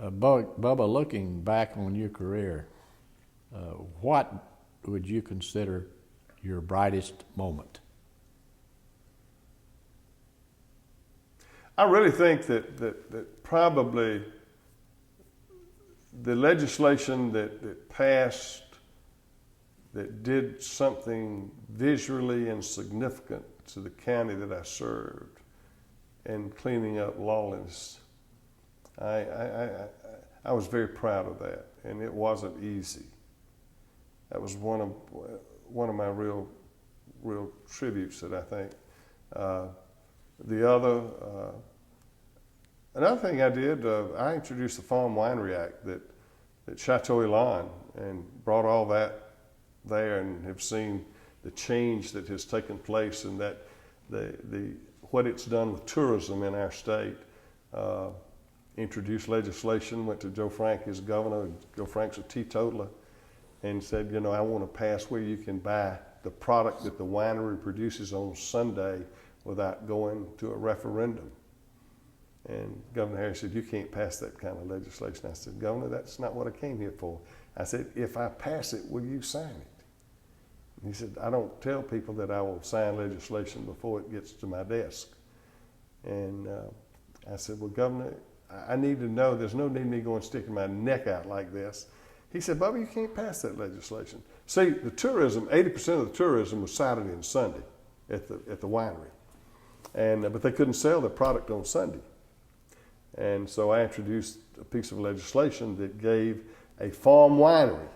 Bubba, looking back on your career, what would you consider your brightest moment? I really think that probably the legislation that passed that did something visually and significant to the county that I served and cleaning up lawlessness, I was very proud of that, and it wasn't easy. That was one of my real tributes that I think. Another thing I did, I introduced the Farm Winery Act that Chateau Elan, and brought all that there, and have seen the change that has taken place, and that what it's done with tourism in our state. Introduced legislation, went to Joe Frank as governor. Joe Frank's a teetotaler, and said, I want to pass where you can buy the product that the winery produces on Sunday without going to a referendum. And Governor Harris said, you can't pass that kind of legislation. I said, Governor, that's not what I came here for. I said, if I pass it, will you sign it? And he said, I don't tell people that I will sign legislation before it gets to my desk. And I said, well, Governor, I need to know, there's no need me going sticking my neck out like this. He said, Bubba, you can't pass that legislation. See, the tourism, 80% of the tourism was Saturday and Sunday at the winery. But they couldn't sell their product on Sunday. And so I introduced a piece of legislation that gave a farm winery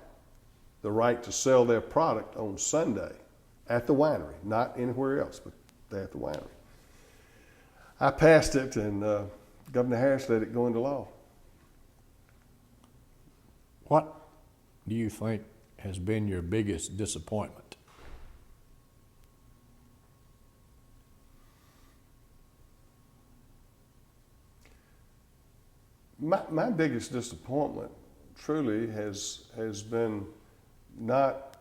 the right to sell their product on Sunday at the winery, not anywhere else, but at the winery. I passed it, and Governor Harris let it go into law. What do you think has been your biggest disappointment? My biggest disappointment truly has been not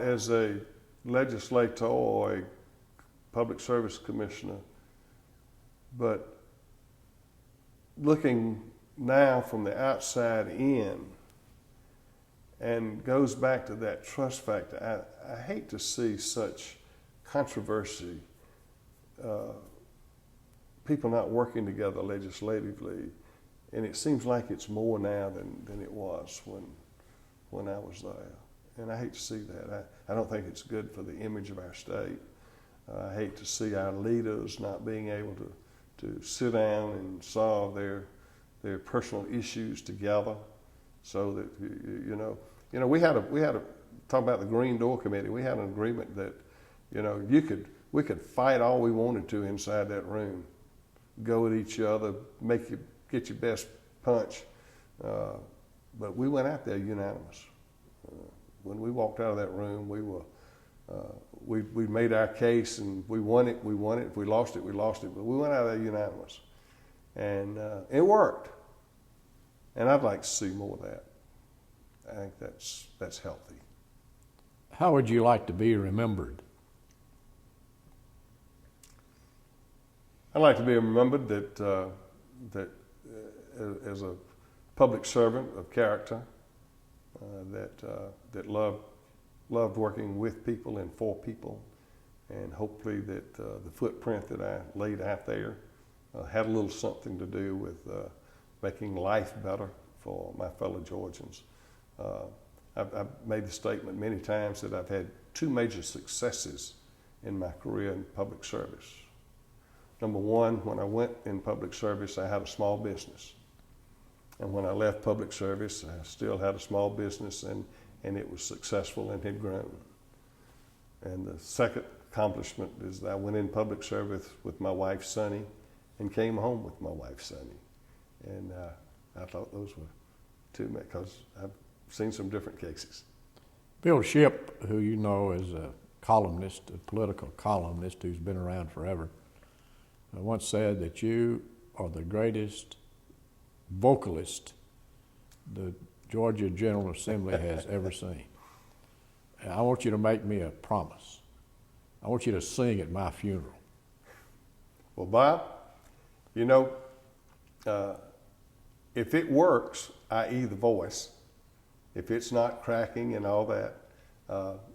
as a legislator or a public service commissioner, but looking now from the outside in, and goes back to that trust factor. I hate to see such controversy, people not working together legislatively, and it seems like it's more now than it was when I was there. And I hate to see that. I don't think it's good for the image of our state. I hate to see our leaders not being able to sit down and solve their personal issues together, so that we had a talk about the Green Door Committee. We had an agreement that we could fight all we wanted to inside that room, go at each other, get your best punch, but we went out there unanimous. When we walked out of that room, we made our case, and we won it. If we lost it, we lost it. But we went out of there unanimous, and it worked. And I'd like to see more of that. I think that's healthy. How would you like to be remembered? I'd like to be remembered that as a public servant of character, that loved working with people and for people, and hopefully that the footprint that I laid out there had a little something to do with making life better for my fellow Georgians. I've made the statement many times that I've had two major successes in my career in public service. Number one, when I went in public service, I had a small business. And when I left public service, I still had a small business, and it was successful and had grown. And the second accomplishment is that I went in public service with my wife, Sonny, and came home with my wife, Sonny. And I thought those were two, because I've seen some different cases. Bill Shipp, who you know is a columnist, a political columnist who's been around forever, once said that you are the greatest vocalist the Georgia General Assembly has ever seen. And I want you to make me a promise. I want you to sing at my funeral. Well, Bob, you know, if it works, i.e. the voice, if it's not cracking and all that,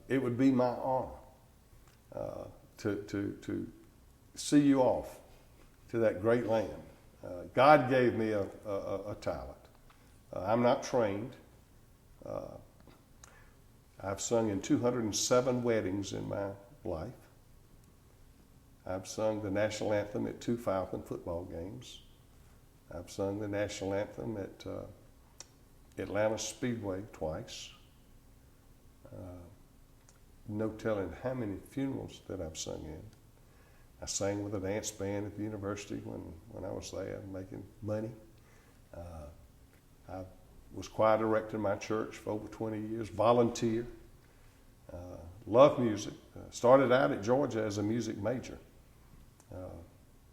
it would be my honor to see you off to that great land. God gave me a talent. I'm not trained. I've sung in 207 weddings in my life. I've sung the national anthem at 2 Falcon football games. I've sung the national anthem at Atlanta Speedway twice. No telling how many funerals that I've sung in. I sang with a dance band at the university when I was there making money. I was choir director in my church for over 20 years, volunteer. Love music. Started out at Georgia as a music major.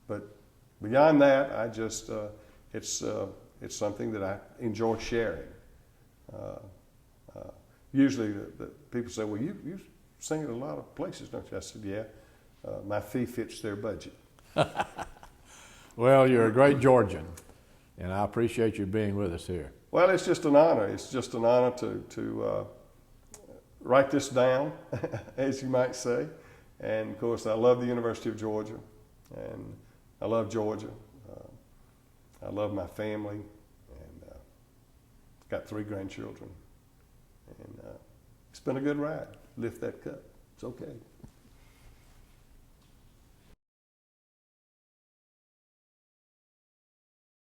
But beyond that, I just, it's something that I enjoy sharing. Usually the people say, well, you sing at a lot of places, don't you? I said, yeah, my fee fits their budget. Well, you're a great Georgian, and I appreciate you being with us here. Well, it's just an honor. It's just an honor to write this down, as you might say. And, of course, I love the University of Georgia, and I love Georgia. I love my family, and got 3 grandchildren. And it's been a good ride. Lift that cup. It's okay.